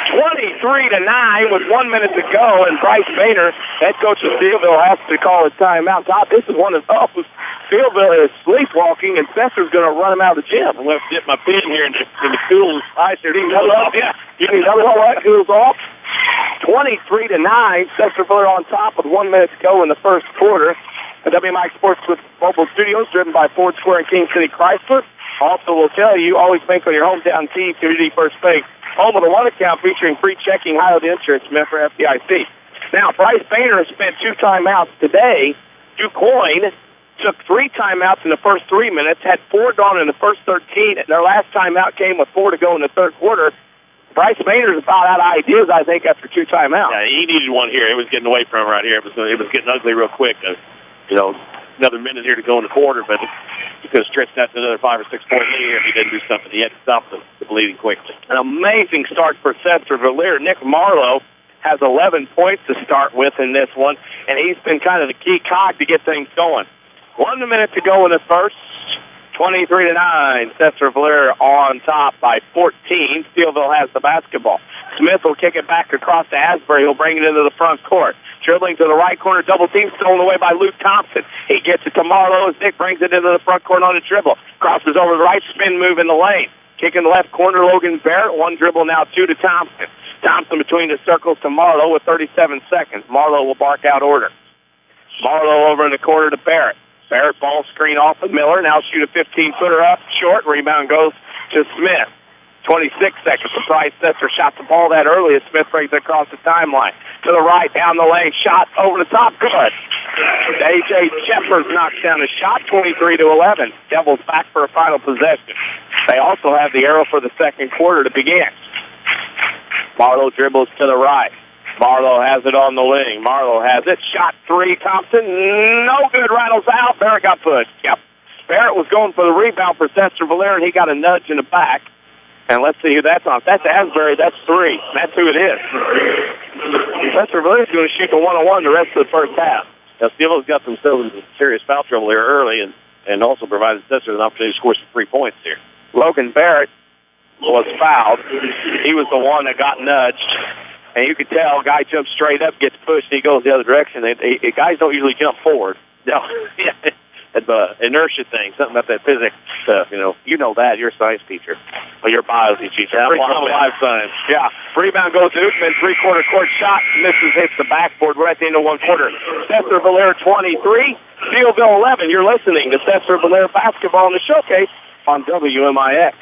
23-9 with 1 minute to go, and Bryce Boehner, head coach of Steeleville, has to call a timeout. Todd, this is one of those. Steeleville is sleepwalking, and Sesser's going to run him out of the gym. I'm going to dip my pen here in the cool ice here. Yeah. You need another one that cools off. 23-9, Sesser-Valier on top with 1 minute to go in the first quarter. The WMIX Sports with Mobile Studios, driven by Ford Square and King City Chrysler. Also, we'll tell you, always bank on your hometown team, Community First Bank. Home of the one account featuring free checking, high-yield insurance, member FDIC. Now, Bryce Boehner has spent 2 timeouts today. DuQuoin took 3 timeouts in the first 3 minutes, had 4 gone in the first 13, and their last timeout came with 4 to go in the third quarter. Bryce Boehner's about out of ideas, I think, after 2 timeouts. Yeah, he needed one here. It was getting away from him right here. It was getting ugly real quick. Another minute here to go in the quarter, but he could have stretched that to another 5 or 6 point lead here if he didn't do something. He had to stop the bleeding quickly. An amazing start for Sesser-Valier. Nick Marlowe has 11 points to start with in this one, and he's been kind of the key cog to get things going. 1 minute to go in the first. 23-9. Sesser-Valier on top by 14. Steeleville has the basketball. Smith will kick it back across to Asbury. He'll bring it into the front court. Dribbling to the right corner, double team stolen away by Luke Thompson. He gets it to Marlowe as Nick brings it into the front court on a dribble. Crosses over the right, spin move in the lane. Kick in the left corner, Logan Barrett. 1 dribble now, 2 to Thompson. Thompson between the circles to Marlowe with 37 seconds. Marlowe will bark out order. Marlowe over in the corner to Barrett. Barrett ball screen off of Miller. Now shoot a 15-footer up short. Rebound goes to Smith. 26 seconds. Surprise Sesser shot the ball that early as Smith brings it across the timeline. To the right, down the lane. Shot over the top. Good. A.J. Jeffers knocks down a shot. 23-11. Devils back for a final possession. They also have the arrow for the second quarter to begin. Marlowe dribbles to the right. Marlowe has it on the wing. Marlowe has it. Shot 3. Thompson. No good. Rattles out. Barrett got pushed. Yep. Barrett was going for the rebound for Sesser-Valier, and he got a nudge in the back. And let's see who that's on. If that's Asbury, that's 3. That's who it is. Sesser-Valier's going to shoot the one-on-one the rest of the first half. Now, Steeleville's got themselves in serious foul trouble here early and also provided Sesser an opportunity to score some 3 points here. Logan Barrett was fouled. He was the one that got nudged. And you could tell a guy jumps straight up, gets pushed, and he goes the other direction. Guys don't usually jump forward. No, it's the inertia thing, something about that physics stuff, you know. You know that. You're a science teacher. Or you're a biology teacher. Yeah, life science. Yeah. Rebound goes to Ookman, three-quarter court shot, misses, hits the backboard right at the end of one quarter. Sesser-Valier 23, Steeleville 11. You're listening to Sesser-Valier Basketball in the Showcase on WMIX.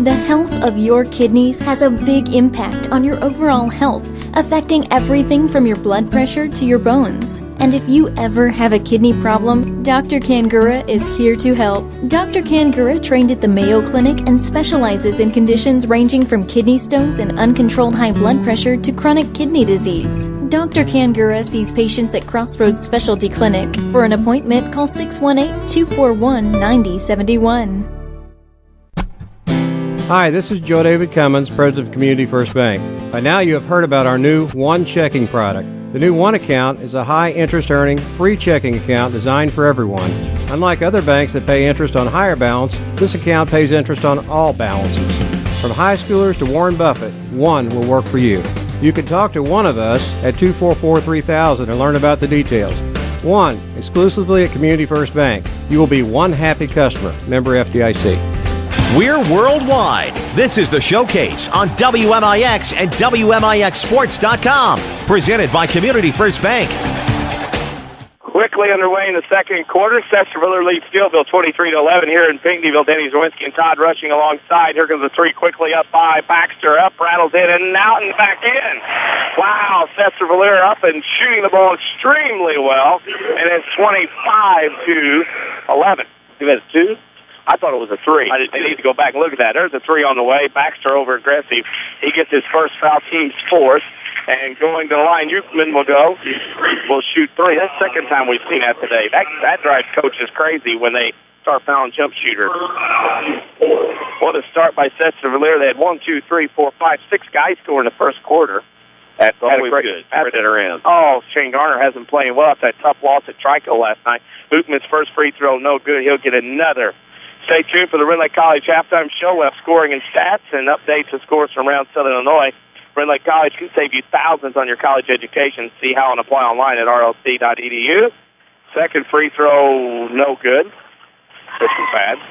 The health of your kidneys has a big impact on your overall health, affecting everything from your blood pressure to your bones. And if you ever have a kidney problem, Dr. Kangura is here to help. Dr. Kangura trained at the Mayo Clinic and specializes in conditions ranging from kidney stones and uncontrolled high blood pressure to chronic kidney disease. Dr. Kangura sees patients at Crossroads Specialty Clinic. For an appointment, call 618-241-9071. Hi, this is Joe David Cummins, President of Community First Bank. By now you have heard about our new One Checking product. The new One Account is a high interest earning, free checking account designed for everyone. Unlike other banks that pay interest on higher balance, this account pays interest on all balances. From high schoolers to Warren Buffett, One will work for you. You can talk to one of us at 244-3000 and learn about the details. One, exclusively at Community First Bank. You will be one happy customer. Member FDIC. We're worldwide. This is the Showcase on WMIX and WMIXsports.com. Presented by Community First Bank. Quickly underway in the second quarter. Sesser-Valier leads Steeleville 23-11 here in Pinckneyville. Denny Czerwinski and Todd rushing alongside. Here comes the 3 quickly up by Baxter. Up, rattles in and out and back in. Wow, Sesser-Valier up and shooting the ball extremely well. And it's 25-11. You had a 2? I thought it was a 3. They need to go back and look at that. There's a 3 on the way. Baxter over aggressive. He gets his first foul, team's 4th. And going to the line, Uckman will go. Will shoot 3. That's the second time we've seen that today. That drives coaches crazy when they start fouling jump shooters. What a start by Sesser-Valier. They had 1, 2, 3, 4, 5, 6 guys score in the first quarter. That's always good. Spread it around. Oh, Shane Garner hasn't played well after that tough loss at Trico last night. Uckman's first free throw, no good. He'll get another. Stay tuned for the Red Lake College halftime show. We'll have scoring and stats and updates of scores from around Southern Illinois. Red Lake College can save you thousands on your college education. See how and apply online at rlc.edu. Second free throw, no good. This is bad.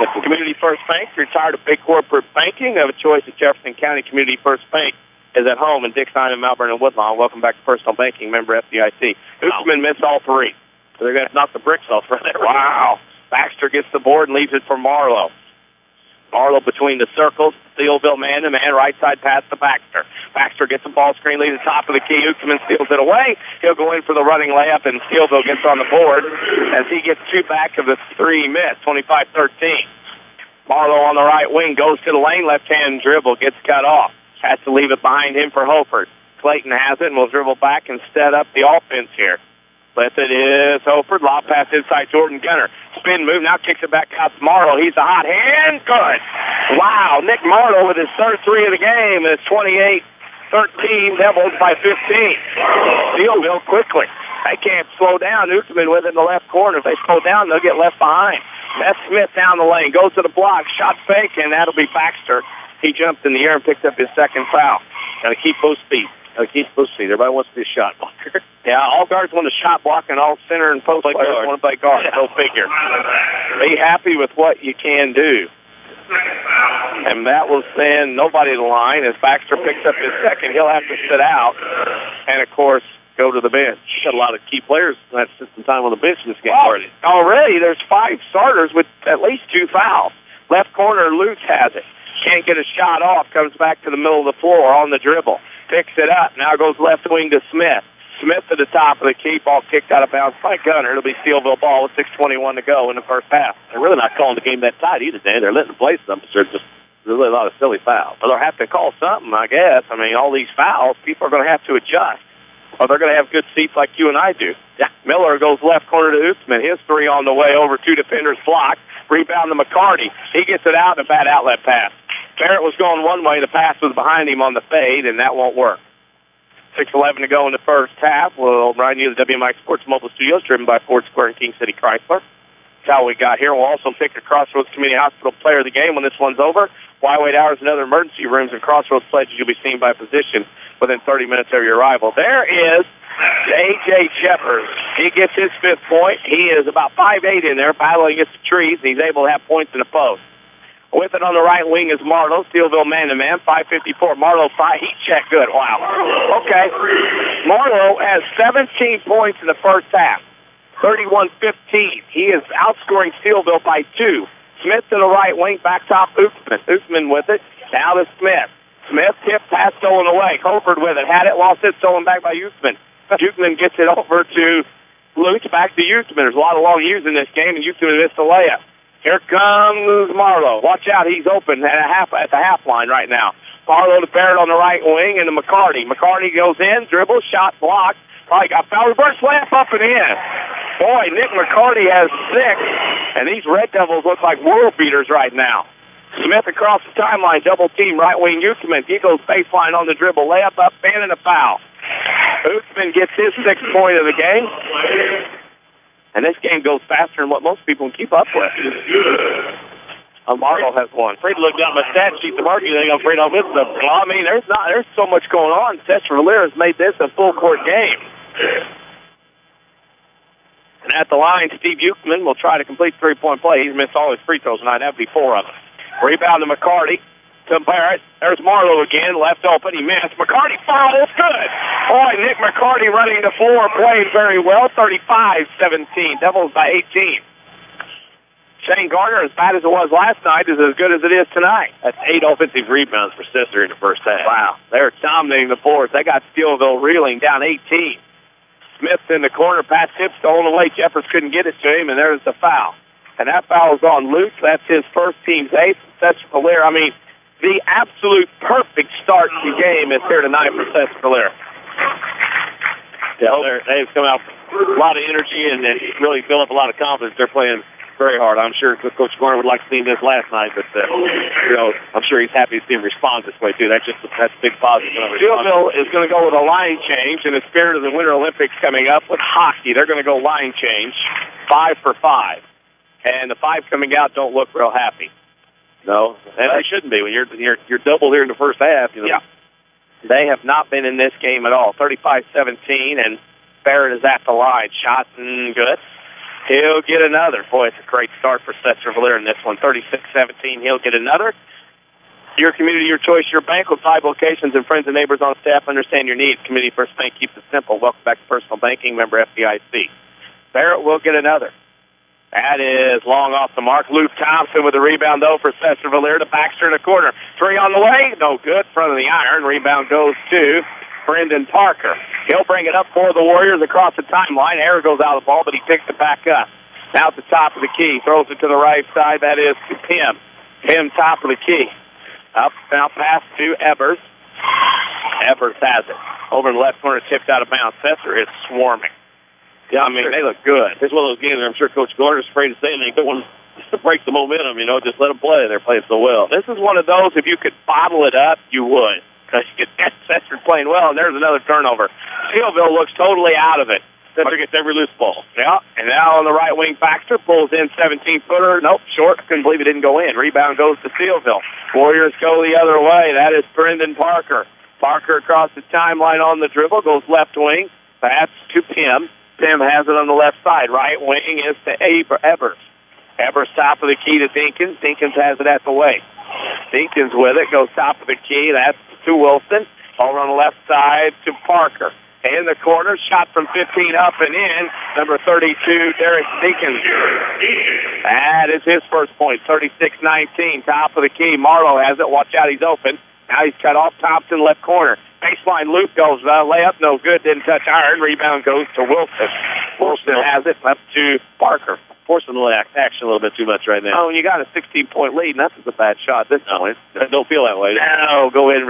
At the Community First Bank, you're tired of big corporate banking. Have a choice at Jefferson County. Community First Bank is at home in Dixon, Malvern, and Woodlawn. Welcome back to Personal Banking, member FDIC. Uckman missed all 3. So they're going to knock the bricks off right there. Wow. Baxter gets the board and leaves it for Marlowe. Marlowe between the circles. Steeleville man-to-man, right side pass to Baxter. Baxter gets the ball screen, leaves the top of the key. Uckman steals it away. He'll go in for the running layup, and Steeleville gets on the board as he gets 2 back of the 3 miss, 25-13. Marlowe on the right wing goes to the lane, left-hand dribble, gets cut off. Has to leave it behind him for Hofer. Clayton has it and will dribble back and set up the offense here. Left it is Hofer. Lob pass inside Jordan Gunner. Spin move. Now kicks it back out to Marlowe. He's a hot hand. Good. Wow. Nick Marlowe with his third 3 of the game. It's 28-13. Devils by 15. Steeleville quickly. They can't slow down. Uckman with it in the left corner. If they slow down, they'll get left behind. That's Smith down the lane. Goes to the block. Shot fake, and that'll be Baxter. He jumped in the air and picked up his second foul. Got to keep both feet. Everybody wants to be a shot blocker. Yeah, all guards want to shot block, and all center and post players want to play guard. Go figure. Be happy with what you can do. And that will send nobody to the line. As Baxter picks up his second, he'll have to sit out and, of course, go to the bench. Got a lot of key players that sit some time on the bench in this game already. Already, there's 5 starters with at least 2 fouls. Left corner, Lutz has it. Can't get a shot off. Comes back to the middle of the floor on the dribble. Picks it up. Now goes left wing to Smith. Smith to the top of the key. Ball kicked out of bounds by Gunner. It'll be Steeleville ball with 6:21 to go in the first half. They're really not calling the game that tight either, Dan. They're letting them play something. So there's just really a lot of silly fouls. Well, they'll have to call something, I guess. I mean, all these fouls, people are going to have to adjust. or they're going to have good seats like you and I do. Yeah. Miller goes left corner to Ootsman. His three on the way over, two defenders blocked. Rebound to McCarty. He gets it out, and a bad outlet pass. Barrett was going one way. The pass was behind him on the fade, and that won't work. 6:11 to go in the first half. We'll run you the WMIX Sports Mobile Studios, driven by Ford Square and King City Chrysler. That's how we got here. We'll also pick a Crossroads Community Hospital player of the game when this one's over. Flyweight hours and other emergency rooms and Crossroads pledges you'll be seen by physician within 30 minutes of your arrival. There is A.J. Shepard. He gets his 5th point. He is about 5'8" in there, battling against the trees. He's able to have points in the post. With it on the right wing is Marlowe. Steeleville man-to-man, 5:54. Marlowe, heat check, good. Wow. Okay. Marlowe has 17 points in the first half, 31-15. He is outscoring Steeleville by 2. Smith to the right wing, back top Ootsman. Ootsman with it. Now to Smith. Smith, tip, pass stolen away. Colford with it. Had it, lost it, stolen back by Ootsman. Ootsman gets it over to Lutz, back to Ootsman. There's a lot of long U's in this game, and Ootsman missed the layup. Here comes Marlowe. Watch out, he's open at the half line right now. Marlowe to Barrett on the right wing, and to McCarty. McCarty goes in, dribbles, shot blocked. Probably got foul. Reverse layup up and in. Boy, Nick McCarty has 6, and these Red Devils look like world beaters right now. Smith across the timeline, double team, right wing Ootsman. He goes baseline on the dribble, layup up, and a foul. Ootsman gets his 6th point of the game. And this game goes faster than what most people can keep up with. Marlowe has one. Afraid to look down my stat sheet. The market, I'm afraid I'll miss them. Well, I mean, there's so much going on. Sesser-Valier has made this a full court game. And at the line, Steve Uckman will try to complete 3-point play. He's missed all his free throws tonight. That'd be 4 of them. Rebound to McCarty. To Barrett. There's Marlowe again. Left open. He missed. McCarty foul. It's good. Boy, Nick McCarty running the floor. Played very well. 35-17. Devils by 18. Shane Garner, as bad as it was last night, is as good as it is tonight. That's 8 offensive rebounds for Sesser in the first half. Wow. They're dominating the boards. They got Steeleville reeling down 18. Smith in the corner. Pass tip stolen away. Jeffers couldn't get it to him, and there's the foul. And that foul is on Lutz. That's his first team's 8th. Sesser-Valier, the absolute perfect start to the game is here tonight for Sesser-Valier. Yeah, they've come out with a lot of energy and really built up a lot of confidence. They're playing very hard. I'm sure Coach Garner would like to see this last night, but I'm sure he's happy to see him respond this way too. That's a big positive. Steeleville is going to go with a line change in the spirit of the Winter Olympics coming up with hockey. They're going to go line change, 5 for 5, and the 5 coming out don't look real happy. No, and they shouldn't be when you're double here in the first half. Yeah. They have not been in this game at all. 35-17, and Barrett is at the line. Shot and good. He'll get another. Boy, it's a great start for Sesser-Valier in this one. 36-17, he'll get another. Your community, your choice, your bank with 5 locations and friends and neighbors on staff understand your needs. Community First Bank keeps it simple. Welcome back to Personal Banking, member FDIC. Barrett will get another. That is long off the mark. Luke Thompson with the rebound, though, for Sesser-Valier to Baxter in the corner. 3 on the way. No good. Front of the iron. Rebound goes to Brendan Parker. He'll bring it up for the Warriors across the timeline. Error goes out of the ball, but he picks it back up. Now at the top of the key. Throws it to the right side. That is to Pim. Pim, top of the key. Up, now pass to Evers. Evers has it. Over in the left corner, tipped out of bounds. Sesser is swarming. Yeah, they look good. This is one of those games where I'm sure Coach Garner's afraid to say anything. Don't want to break the momentum, just let them play. They're playing so well. This is one of those, if you could bottle it up, you would. Because you get Sesser playing well, and there's another turnover. Steeleville looks totally out of it. Sesser gets every loose ball. Yeah, and now on the right wing, Baxter pulls in 17-footer. Nope, short. Couldn't believe it didn't go in. Rebound goes to Steeleville. Warriors go the other way. That is Brendan Parker. Parker across the timeline on the dribble, goes left wing. Pass to Pim. Pim has it on the left side. Right wing is to Evers. Evers top of the key to Dinkins. Dinkins has it at the way. Dinkins with it. Goes top of the key. That's to Wilson. Over on the left side to Parker. In the corner. Shot from 15 up and in. Number 32, Derek Dinkins. That is his first point. 36-19. Top of the key. Marlowe has it. Watch out. He's open. Now he's cut off. Thompson left corner. Baseline loop goes layup, no good, didn't touch iron. Rebound goes to Wilson. Wilson has it, left to Parker. forcing the action a little bit too much right now. Oh, you got a 16-point lead, and that's a bad shot at this point. Don't feel that way. No, go in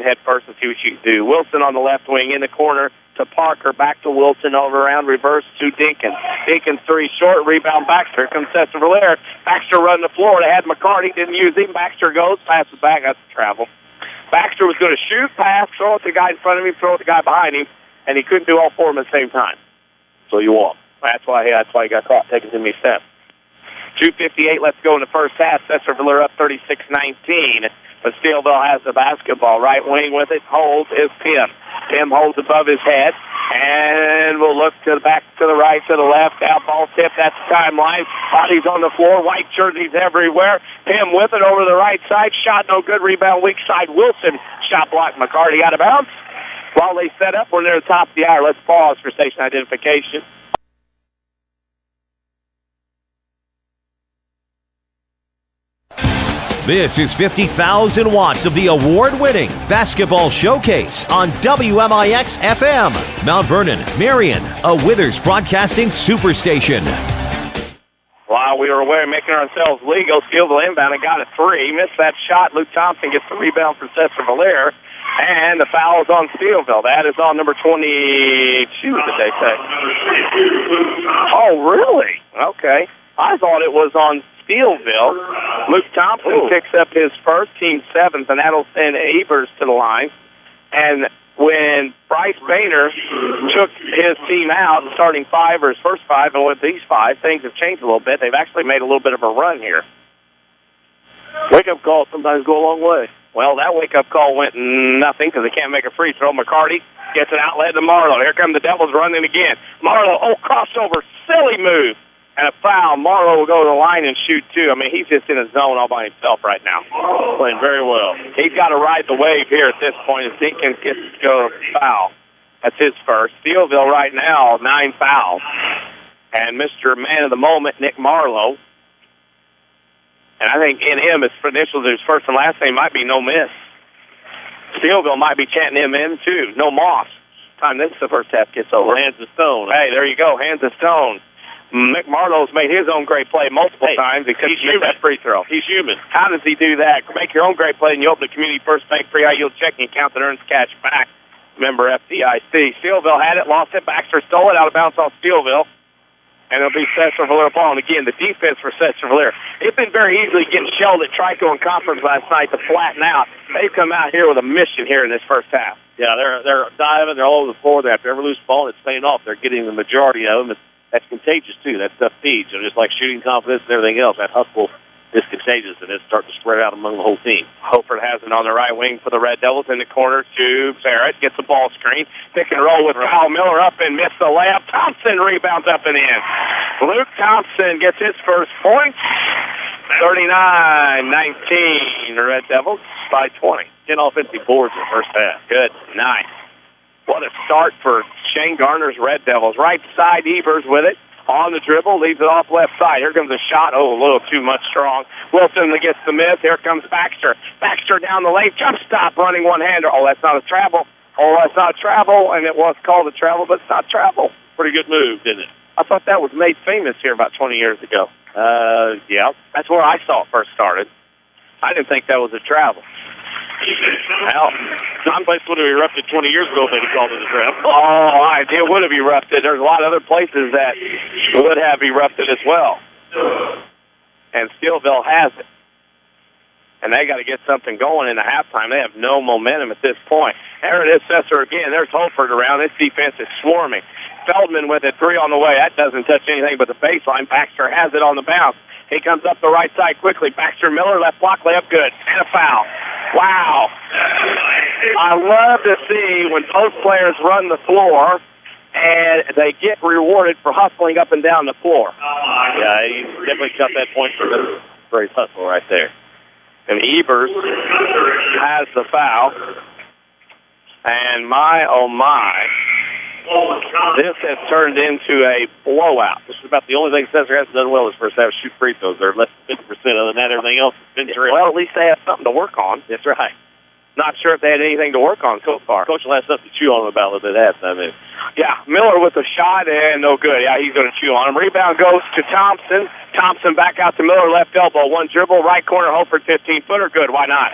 head first and see what you can do. Wilson on the left wing in the corner to Parker, back to Wilson, over around, reverse to Dinkins. Dinkins 3 short, rebound Baxter. Here comes Sesser-Valier. Baxter running the floor. They had McCarty, didn't use him. Baxter goes, passes back, that's the travel. Baxter was going to shoot, pass, throw it to the guy in front of him, throw it to the guy behind him, and he couldn't do all four of them at the same time. So you walk. That's why he got caught taking too many steps. 2:58 left to go in the first half. Sesser-Valier up 36-19. But Steeleville has the basketball. Right wing with it. Holds is Pim. Pim holds above his head. And we'll look to the back, to the right, to the left. Out ball tip. That's the timeline. Bodies on the floor. White jerseys everywhere. Pim with it over the right side. Shot no good. Rebound weak side. Wilson. Shot blocked. McCarty out of bounds. While they set up, we're near the top of the hour. Let's pause for station identification. This is 50,000 watts of the award-winning Basketball Showcase on WMIX FM. Mount Vernon, Marion, a Withers Broadcasting superstation. While we were away making ourselves legal, Steeleville inbound and got a three. Missed that shot. Luke Thompson gets the rebound for Sesser-Valier. And the foul is on Steeleville. That is on number 22, did they say? Oh, really? Okay. I thought it was on Steeleville. Luke Thompson picks up his first, team seventh, and that'll send Evers to the line. And when Bryce Boehner took his team out, starting five or his first five, and with these five, things have changed a little bit. They've actually made a little bit of a run here. Wake-up calls sometimes go a long way. Well, that wake-up call went nothing because they can't make a free throw. McCarty gets an outlet to Marlowe. Here come the Devils running again. Marlowe, crossover, silly move. And a foul. Marlowe will go to the line and shoot, too. I mean, he's just in a zone all by himself right now. Playing very well. He's got to ride the wave here at this point as Dinkins gets to go foul. That's his first. Steeleville right now, 9 fouls. And Mr. Man of the Moment, Nick Marlowe. And I think in him, his initials, his first and last name might be No Miss. Steeleville might be chanting him in, too. No Moss. Time this the first half gets over. Hands of stone. Hey, there you go. Hands of stone. Nick Marlowe's made his own great play multiple times because he missed that free throw. He's human. How does he do that? Make your own great play and you open the Community First Bank free high yield checking account that earns cash back. Member FDIC. Steeleville had it, lost it. Baxter stole it out of bounds off Steeleville. And it'll be Sesser-Valier ball. And again, the defense for Sesser-Valier. They've been very easily getting shelled at Trico and Conference last night to flatten out. They've come out here with a mission here in this first half. Yeah, they're diving. They're all over the floor. They have to ever lose the ball, and it's paying off. They're getting the majority of them. That's contagious, too. That stuff feeds. Just like shooting confidence and everything else, that hustle is contagious, and it's starting to spread out among the whole team. Hofer has it on the right wing for the Red Devils in the corner to Barrett. Gets the ball screen. Pick and roll with Kyle Miller up and missed the layup. Thompson rebounds up and in. Luke Thompson gets his first point. 39-19. The Red Devils by 20. 10 offensive boards in the first half. Good. Nice. What a start for Shane Garner's Red Devils. Right side, Evers with it. On the dribble, leaves it off left side. Here comes a shot. Oh, a little too much strong. Wilson gets the miss. Here comes Baxter. Baxter down the lane. Jump stop, running one-hander. Oh, that's not a travel. Oh, that's not a travel. And it was called a travel, but it's not travel. Pretty good move, didn't it? I thought that was made famous here about 20 years ago. Yeah. That's where I saw it first started. I didn't think that was a travel. Well, some place would have erupted 20 years ago if they'd called it a travel. Oh, it would have erupted. There's a lot of other places that would have erupted as well. And Steeleville has it. And they got to get something going in the halftime. They have no momentum at this point. There it is, Sesser again. There's Holford around. This defense is swarming. Feldman with it, three on the way. That doesn't touch anything but the baseline. Baxter has it on the bounce. He comes up the right side quickly. Baxter Miller, left block, layup, good. And a foul. Wow. I love to see when both players run the floor and they get rewarded for hustling up and down the floor. Yeah, he definitely cut that point for his hustle right there. And Evers has the foul. And my, oh my, this has turned into a blowout. This is about the only thing Sesser hasn't done well this first half, shoot free throws. They're less than 50%. Other than that, everything else has been terrific. Well, at least they have something to work on. That's right. not sure if they had anything to work on so far. Coach will have something to chew on him about a little bit at that time. Yeah, Miller with a shot, and no good. Yeah, he's going to chew on him. Rebound goes to Thompson. Thompson back out to Miller, left elbow. One dribble, right corner, Holford 15-footer. Good, why not?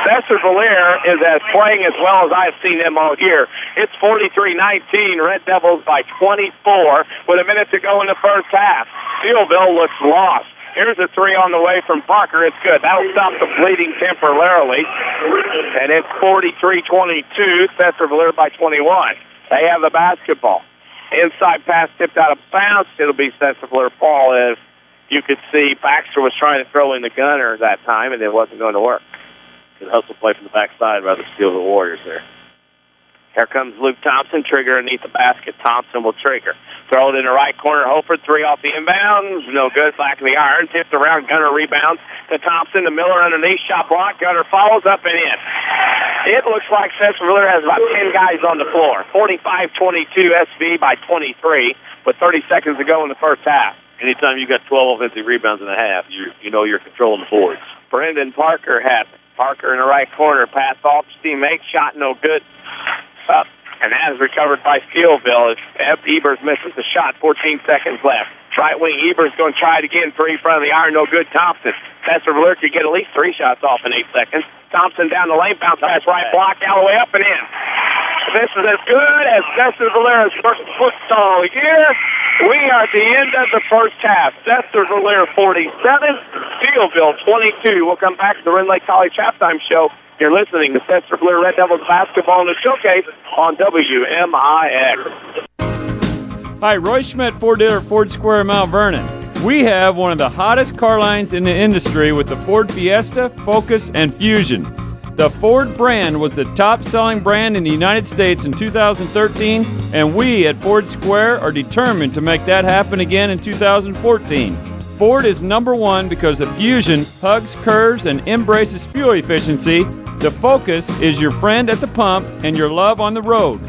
Sesser-Valier is playing as well as I've seen them all year. It's 43-19, Red Devils by 24 with a minute to go in the first half. Steeleville looks lost. Here's a three on the way from Parker. It's good. That'll stop the bleeding temporarily. And it's 43-22, Sesser-Valier by 21. They have the basketball. Inside pass tipped out of bounds. It'll be Sesser-Valier ball. As you could see, Baxter was trying to throw in the gunner that time, and it wasn't going to work. Good hustle play from the backside by the Steeleville Warriors there. Here comes Luke Thompson, trigger underneath the basket. Thompson will trigger. Throw it in the right corner. Holford, three off the inbounds. No good. Back of the iron. Tipped around. Gunner rebounds to Thompson. To Miller underneath. Shot block. Gunner follows up and in. It looks like Sesser-Valier has about 10 guys on the floor. 45-22 SV by 23 with 30 seconds to go in the first half. Anytime you got 12 offensive rebounds in a half, you know you're controlling the boards. Brendan Parker has it. Parker in the right corner. Pass off his teammate. Shot no good. Up. And that is recovered by Steeleville. Ebers misses the shot. 14 seconds left. Right wing Ebers going to try it again. Three in front of the iron. No good. Thompson. Sesser-Valier could get at least 3 shots off in 8 seconds. Thompson down the lane. Bounce pass right block. All the way up and in. This is as good as Sesser-Valier's first football year. We are at the end of the first half. Sesser-Valier 47, Steeleville 22. We'll come back to the Ren Lake College halftime show. You're listening to Sesser-Valier Red Devils basketball in the showcase on WMIX. Hi, Roy Schmidt, Ford dealer, Ford Square, Mount Vernon. We have one of the hottest car lines in the industry with the Ford Fiesta, Focus, and Fusion. The Ford brand was the top-selling brand in the United States in 2013, and we at Ford Square are determined to make that happen again in 2014. Ford is number one because the Fusion hugs, curves, and embraces fuel efficiency. The Focus is your friend at the pump and your love on the road.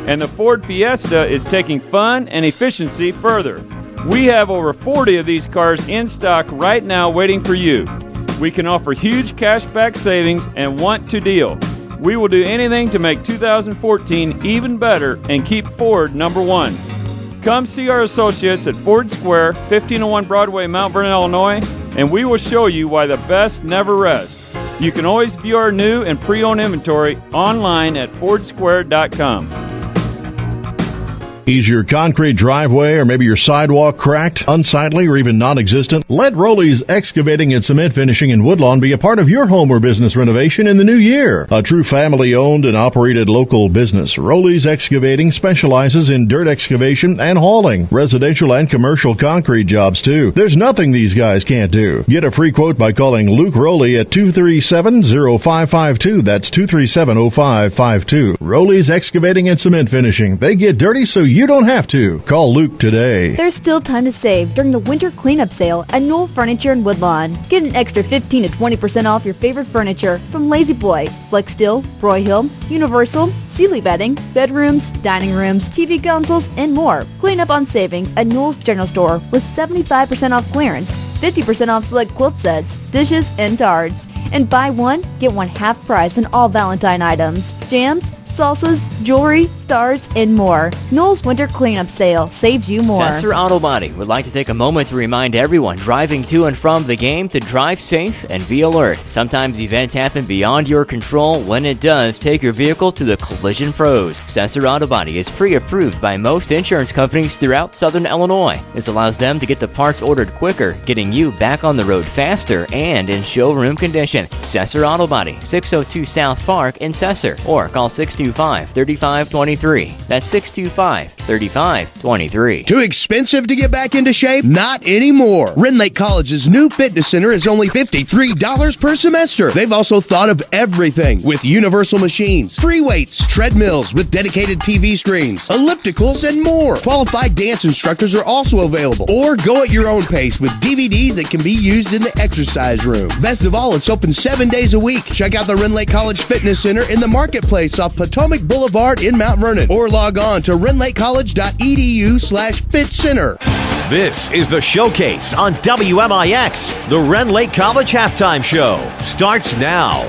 And the Ford Fiesta is taking fun and efficiency further. We have over 40 of these cars in stock right now waiting for you. We can offer huge cashback savings and want to deal. We will do anything to make 2014 even better and keep Ford number one. Come see our associates at Ford Square, 1501 Broadway, Mount Vernon, Illinois, and we will show you why the best never rests. You can always view our new and pre-owned inventory online at fordsquare.com. Is your concrete driveway or maybe your sidewalk cracked, unsightly, or even non-existent? Let Rowley's Excavating and Cement Finishing in Woodlawn be a part of your home or business renovation in the new year. A true family-owned and operated local business, Rowley's Excavating specializes in dirt excavation and hauling, residential and commercial concrete jobs too. There's nothing these guys can't do. Get a free quote by calling Luke Rowley at 237-0552. That's 237-0552. Rowley's Excavating and Cement Finishing. They get dirty so you don't have to. Call Luke today. There's still time to save during the winter cleanup sale at Knoll Furniture in Woodlawn. Get an extra 15 to 20% off your favorite furniture from Lazy Boy, Flex Steel, Broyhill, Universal, Sealy Bedding, bedrooms, dining rooms, TV consoles, and more. Clean up on savings at Knoll's General Store with 75% off clearance, 50% off select quilt sets, dishes, and tards. And buy one, get one half price on all Valentine items, jams, salsas, jewelry, stars, and more. Knoll's Winter Cleanup Sale saves you more. Sesser Auto Body would like to take a moment to remind everyone driving to and from the game to drive safe and be alert. Sometimes events happen beyond your control. When it does, take your vehicle to the Collision Pros. Sesser Auto Body is pre-approved by most insurance companies throughout Southern Illinois. This allows them to get the parts ordered quicker, getting you back on the road faster and in showroom condition. Sesser Auto Body, 602 South Park in Sesser, or call 625-3523. That's 625-3523. Too expensive to get back into shape? Not anymore. Ren Lake College's new fitness center is only $53 per semester. They've also thought of everything with universal machines, free weights, treadmills with dedicated TV screens, ellipticals, and more. Qualified dance instructors are also available. Or go at your own pace with DVDs that can be used in the exercise room. Best of all, it's open 7 days a week. Check out the Ren Lake College Fitness Center in the Marketplace off Potomac Boulevard in Mount Vernon, or log on to renlakecollege.edu/fitcenter. This is the Showcase on WMIX. The Ren Lake College Halftime Show starts now.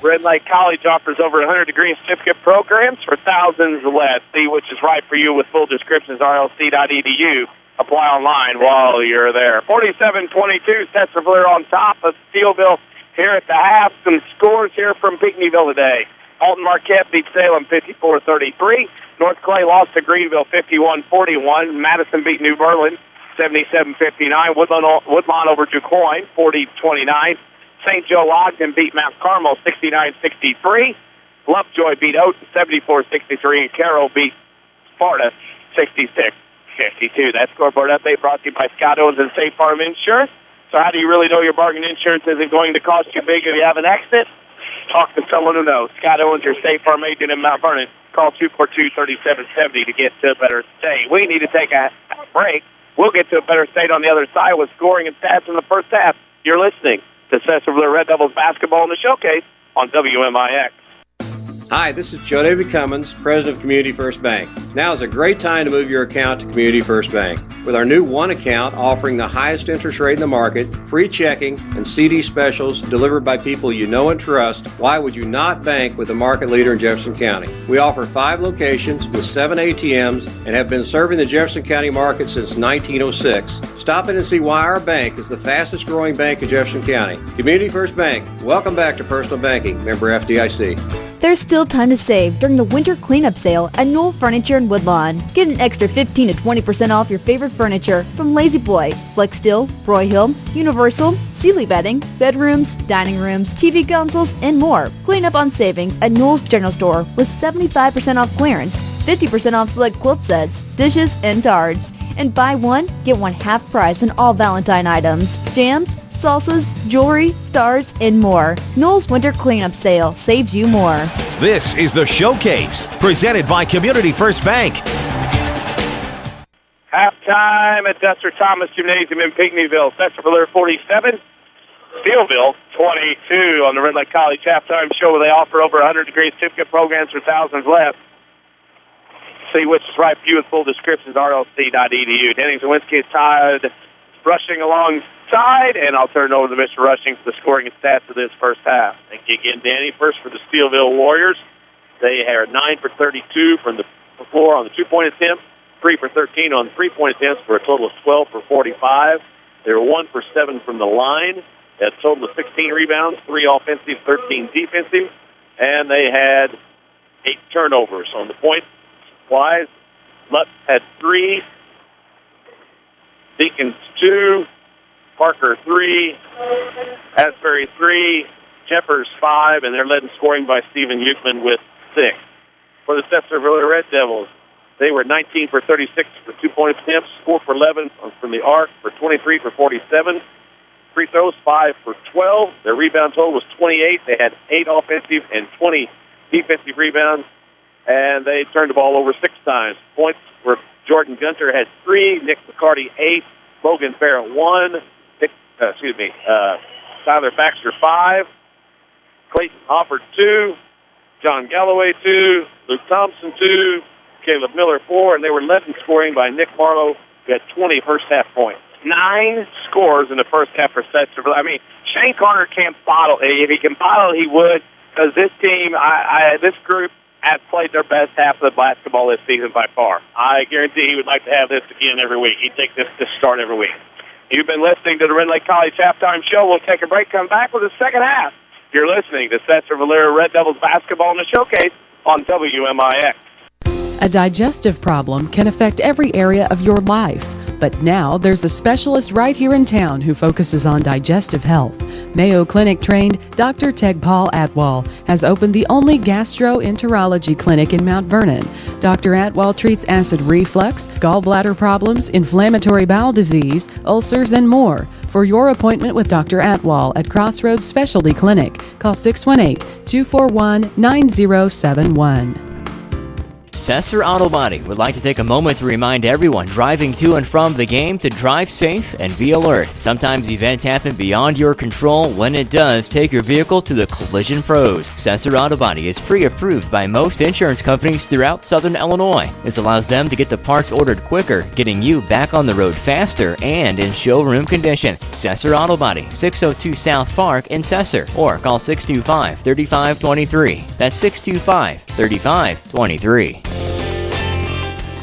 Red Lake College offers over 100-degree certificate programs for thousands less. See which is right for you with full descriptions, rlc.edu. Apply online while you're there. 47-22, Sesser-Valier on top of Steeleville here at the half. Some scores here from Pinckneyville today. Alton Marquette beat Salem 54-33. North Clay lost to Greenville 51-41. Madison beat New Berlin 77-59. Woodlawn over DuQuoin 40-29. St. Joe Ogden beat Mount Carmel 69-63. Lovejoy beat Houghton 74-63. And Carroll beat Sparta 66-52. That scoreboard update brought to you by Scott Owens and State Farm Insurance. So how do you really know your bargain insurance isn't going to cost you big if you have an accident? Talk to someone who knows. Scott Owens, your State Farm agent in Mount Vernon. Call 242-3770 to get to a better state. We need to take a break. We'll get to a better state on the other side with scoring and stats in the first half. You're listening to Sesser-Valier Red Devils basketball in the showcase on WMIX. Hi, this is Joe David Cummins, President of Community First Bank. Now is a great time to move your account to Community First Bank. With our new One account offering the highest interest rate in the market, free checking, and CD specials delivered by people you know and trust, why would you not bank with the market leader in Jefferson County? We offer 5 locations with 7 ATMs and have been serving the Jefferson County market since 1906. Stop in and see why our bank is the fastest growing bank in Jefferson County. Community First Bank, welcome back to personal banking. Member FDIC. There's still time to save during the winter cleanup sale at Knoll Furniture in Woodlawn. Get an extra 15 to 20% off your favorite furniture from Lazy Boy, Flex Steel, Broyhill, Universal, Sealy Bedding, bedrooms, dining rooms, TV consoles, and more. Clean up on savings at Knoll's General Store with 75% off clearance, 50% off select quilt sets, dishes, and tards. And buy one, get one half price on all Valentine items, jams, salsas, jewelry, stars, and more. Knoll's Winter Cleanup Sale saves you more. This is the Showcase, presented by Community First Bank. Halftime at Dexter Thomas Gymnasium in Pinckneyville. Sesser-Valier 47, Steeleville 22 on the Red Lake College halftime show where they offer over 100-degree certificate programs for thousands left. See which is right for you with full descriptions, rlc.edu. Danny Czerwinski is tied rushing alongside, and I'll turn it over to Mr. Rushing for the scoring and stats of this first half. Thank you again, Danny. First for the Steeleville Warriors. They are 9 for 32 from the floor on the two-point attempt, 3 for 13 on three-point attempts for a total of 12 for 45. They were 1 for 7 from the line. They had a total of 16 rebounds, 3 offensive, 13 defensive, and they had 8 turnovers on the point-wise. Lutz had 3, Deacons 2, Parker 3, Asbury 3, Jeffers 5, and they're led in scoring by Stephen Euchman with 6. For the Sesser-Valier Red Devils, they were 19 for 36 for two-point attempts, 4 for 11 from the arc for 23 for 47. Free throws, 5 for 12. Their rebound total was 28. They had 8 offensive and 20 defensive rebounds, and they turned the ball over 6 times. Points were Jordan Gunter had 3, Nick McCarty 8, Logan Farrell 1, Tyler Baxter 5, Clayton Hofford 2, John Galloway 2, Luke Thompson 2, Caleb Miller 4, and they were led in scoring by Nick Marlowe, who had 20 first-half points. 9 scores in the first half for Sesser. I mean, Shane Carter can't bottle. If he can bottle, he would, because this team, this group, has played their best half of the basketball this season by far. I guarantee he would like to have this again every week. He'd take this to start every week. You've been listening to the Red Lake College Halftime Show. We'll take a break, come back with the second half. You're listening to Sesser-Valier Red Devils basketball in the Showcase on WMIX. A digestive problem can affect every area of your life. But now there's a specialist right here in town who focuses on digestive health. Mayo Clinic trained Dr. Tegpal Atwal has opened the only gastroenterology clinic in Mount Vernon. Dr. Atwal treats acid reflux, gallbladder problems, inflammatory bowel disease, ulcers, and more. For your appointment with Dr. Atwal at Crossroads Specialty Clinic, call 618-241-9071. Sesser Auto Body would like to take a moment to remind everyone driving to and from the game to drive safe and be alert. Sometimes events happen beyond your control. When it does, take your vehicle to the Collision Pros. Sesser Auto Body is pre-approved by most insurance companies throughout Southern Illinois. This allows them to get the parts ordered quicker, getting you back on the road faster and in showroom condition. Sesser Auto Body, 602 South Park in Sesser, or call 625-3523. That's 625-3523.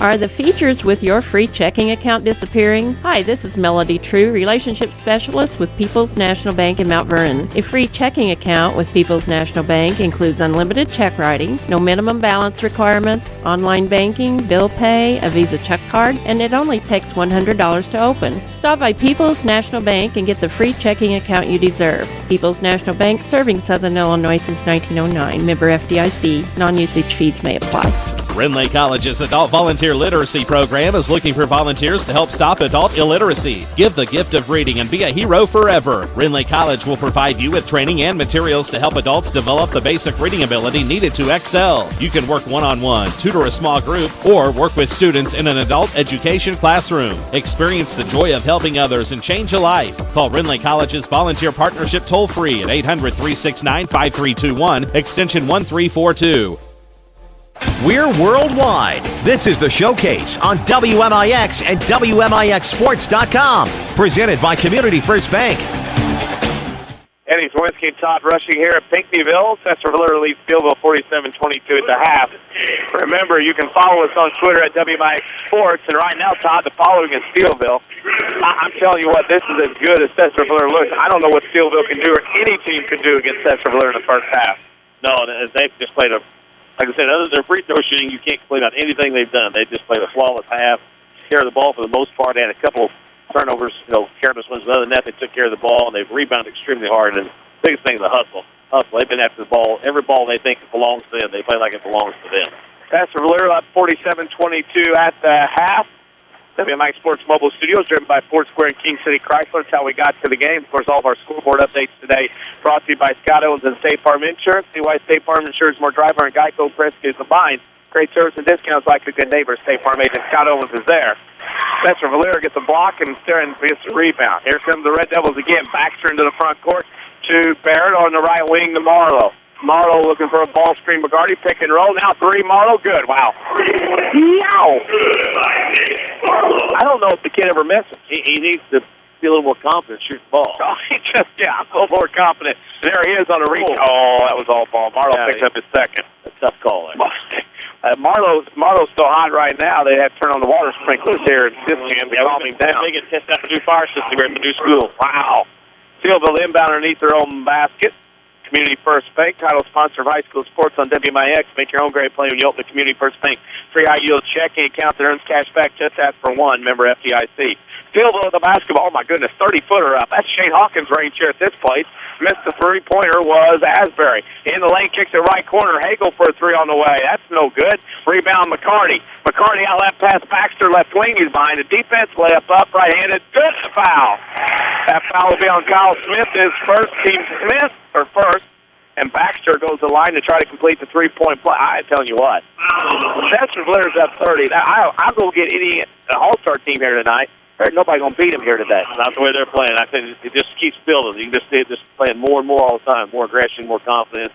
Are the features with your free checking account disappearing? Hi, this is Melody True, Relationship Specialist with People's National Bank in Mount Vernon. A free checking account with People's National Bank includes unlimited check writing, no minimum balance requirements, online banking, bill pay, a Visa check card, and it only takes $100 to open. Stop by People's National Bank and get the free checking account you deserve. People's National Bank, serving Southern Illinois since 1909. Member FDIC. Non-usage fees may apply. Renly College's Adult Volunteer Literacy Program is looking for volunteers to help stop adult illiteracy. Give the gift of reading and be a hero forever. Renly College will provide you with training and materials to help adults develop the basic reading ability needed to excel. You can work one-on-one, tutor a small group, or work with students in an adult education classroom. Experience the joy of helping others and change a life. Call Renly College's Volunteer Partnership toll-free at 800-369-5321, extension 1342. We're worldwide. This is the Showcase on WMIX and WMIXsports.com. Presented by Community First Bank. Eddie Czerwinski and Todd rushing here at Pinckneyville. Sesser-Valier leads Steeleville 47-22 at the half. Remember, you can follow us on Twitter at WMIX Sports. And right now, Todd, the following is Steeleville. I'm telling you what, this is as good as Sesser-Valier looks. I don't know what Steeleville can do or any team can do against Sesser-Valier in the first half. No, they've just played like I said, other than their free throw shooting, you can't complain about anything they've done. They just played a flawless half, carried the ball for the most part. They had a couple turnovers, careless ones. Other than that, they took care of the ball, and they've rebounded extremely hard. And the biggest thing is the hustle. They've been after the ball. Every ball they think belongs to them, they play like it belongs to them. Sesser-Valier up 47-22 at the half. WMIX Sports Mobile Studios, driven by Ford Square and King City Chrysler. That's how we got to the game. Of course, all of our scoreboard updates today brought to you by Scott Owens and State Farm Insurance. See why State Farm insures more driver and Geico Prescott combined. Great service and discounts like a good neighbor. State Farm agent Scott Owens is there. Sesser-Valier gets a block and gets a rebound. Here comes the Red Devils again. Baxter into the front court to Barrett on the right wing to Marlowe. Marlowe looking for a ball screen. McGarty pick and roll. Now three. Marlowe. Good. Wow. Yow. I don't know if the kid ever misses. He needs to be a little more confident, shoot the ball. Oh, I'm a little more confident. There he is on a reach. Oh, that was all ball. Marlowe picked up his second. A tough call there. Marlowe's still hot right now. They have to turn on the water sprinklers here and calm him down. They can test out the new fire system here at the new school. Wow. Steeleville inbound underneath their own basket. Community First Bank, title sponsor of high school sports on WMIX. Make your own great play when you open the Community First Bank free high-yield checking account that earns cash back. Just ask for one. Member FDIC. Steeleville with the basketball. Oh, my goodness, 30-footer up. That's Shane Hawkins' range here at this place. Missed the three-pointer was Asbury. In the lane, kicks it right corner. Hagel for a three on the way. That's no good. Rebound, McCarty. McCarty out left pass Baxter. Left wing, he's behind the defense. Layup up, right-handed. Good foul. That foul will be on Kyle Smith. His first, team Smith, or first. And Baxter goes to the line to try to complete the three-point play. I'm telling you what. Sesser-Valier's up 30. I'll go get any All-Star team here tonight. There's nobody going to beat them here today. Not the way they're playing. I think it just keeps building. You can just see it just playing more and more all the time. More aggression, more confidence.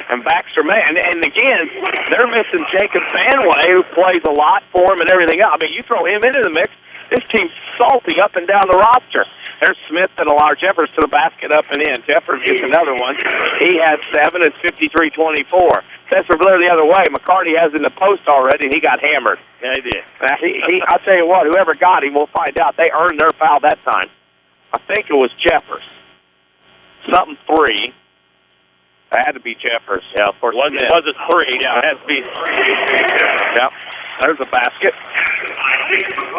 And Baxter, man, and again, they're missing Jacob Vanway, who plays a lot for him and everything else. I mean, you throw him into the mix, this team's salty up and down the roster. There's Smith and Alar Jeffers to the basket up and in. Jeffers gets another one. He has 7. It's 53-24. Sesser-Valier the other way. McCarty has in the post already, and he got hammered. Yeah, he did. I'll tell you what, whoever got him, we'll find out. They earned their foul that time. I think it was Jeffers. Something 3. That had to be Jeffers. Yeah, of course. Was it 3? Yeah, it has to be. Yeah. There's a basket.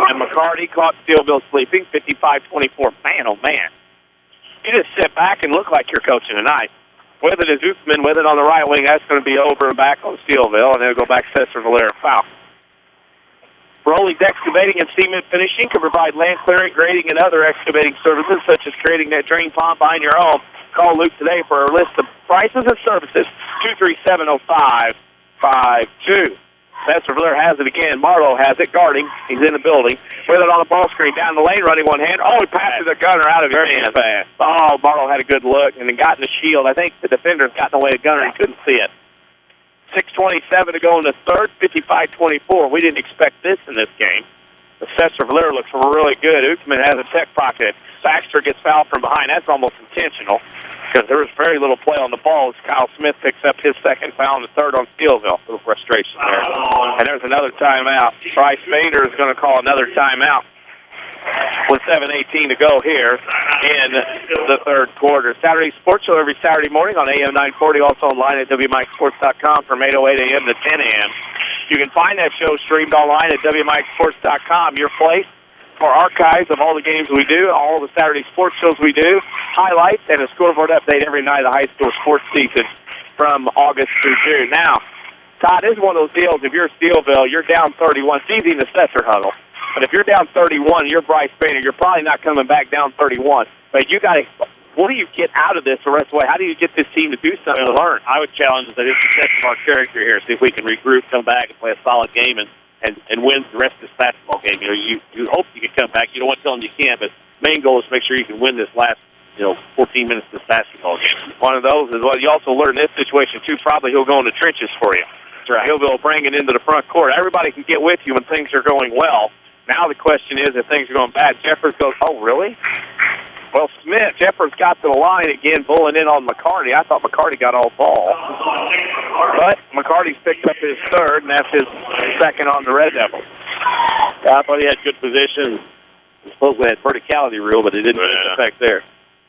And McCarty caught Steeleville sleeping, 55-24. Man, oh, man. You just sit back and look like you're coaching tonight. With it is Uthman, with it on the right wing. That's going to be over and back on Steeleville, and then go back to Sesser-Valier foul. Rolling Excavating and Cement Finishing can provide land clearing, grading, and other excavating services, such as creating that drain pond behind your home. Call Luke today for a list of prices and services, 237-0552. Sesser-Valier has it again. Marlowe has it, guarding. He's in the building. With it on the ball screen, down the lane, running one hand. Oh, he passes the Gunner out of his hand. Fast. Oh, Marlowe had a good look and then got in the shield. I think the defender's got in the way of Gunner. He couldn't see it. 6:27 to go in the third, 55-24. We didn't expect this in this game. The Sesser-Valier looks really good. Uthman has a tech pocket. Baxter gets fouled from behind. That's almost intentional because there was very little play on the ball as Kyle Smith picks up his second foul and the third on Steeleville. A little frustration there. And there's another timeout. Bryce Bader is going to call another timeout with 7:18 to go here in the third quarter. Saturday Sports Show every Saturday morning on AM 940, also online at WMIXSports.com from 8:08 a.m. to 10 a.m. You can find that show streamed online at WMIXSports.com, your place for archives of all the games we do, all the Saturday sports shows we do, highlights, and a scoreboard update every night of the high school sports season from August through June. Now, Todd, this is one of those deals. If you're Steeleville, you're down 31. It's easy in the Sesser huddle. But if you're down 31, you're Bryce Bader, you're probably not coming back down 31. But you got to, what do you get out of this the rest of the way? How do you get this team to do something to learn? I would challenge that it's a test of our character here, see if we can regroup, come back, and play a solid game and win the rest of this basketball game. You hope you can come back. You don't want to tell them you can't, but main goal is to make sure you can win this last 14 minutes of this basketball game. One of those is, well, you also learn this situation, too. Probably he'll go in the trenches for you. That's right. He'll bring it into the front court. Everybody can get with you when things are going well. Now the question is, if things are going bad, Jeffers goes, oh, really? Well, Jeffers got to the line again, bulling in on McCarty. I thought McCarty got all ball. But McCarty's picked up his third, and that's his second on the Red Devils. I thought he had good position. Supposedly had verticality rule, but it didn't affect there.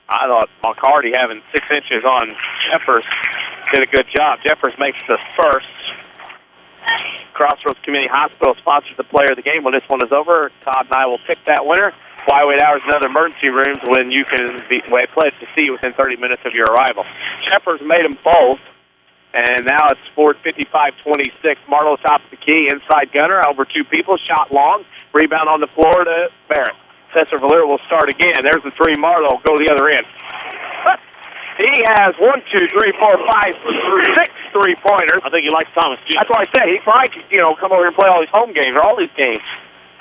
I thought McCarty having 6 inches on Jeffers did a good job. Jeffers makes the first. Crossroads Community Hospital sponsors the player of the game. When this one is over, Todd and I will pick that winner. Flyweight Hours and other emergency rooms when you can be pledged to see you within 30 minutes of your arrival. Jeffers made them both, and now it's scored 55-26. Marlowe top of the key, inside Gunner, over two people, shot long, rebound on the floor to Barrett. Sesser-Valier will start again. There's the three. Marlowe go the other end. He has 6 3-pointers. I think he likes Thomas, too. That's why I said he probably could, come over here and play all these home games or all these games.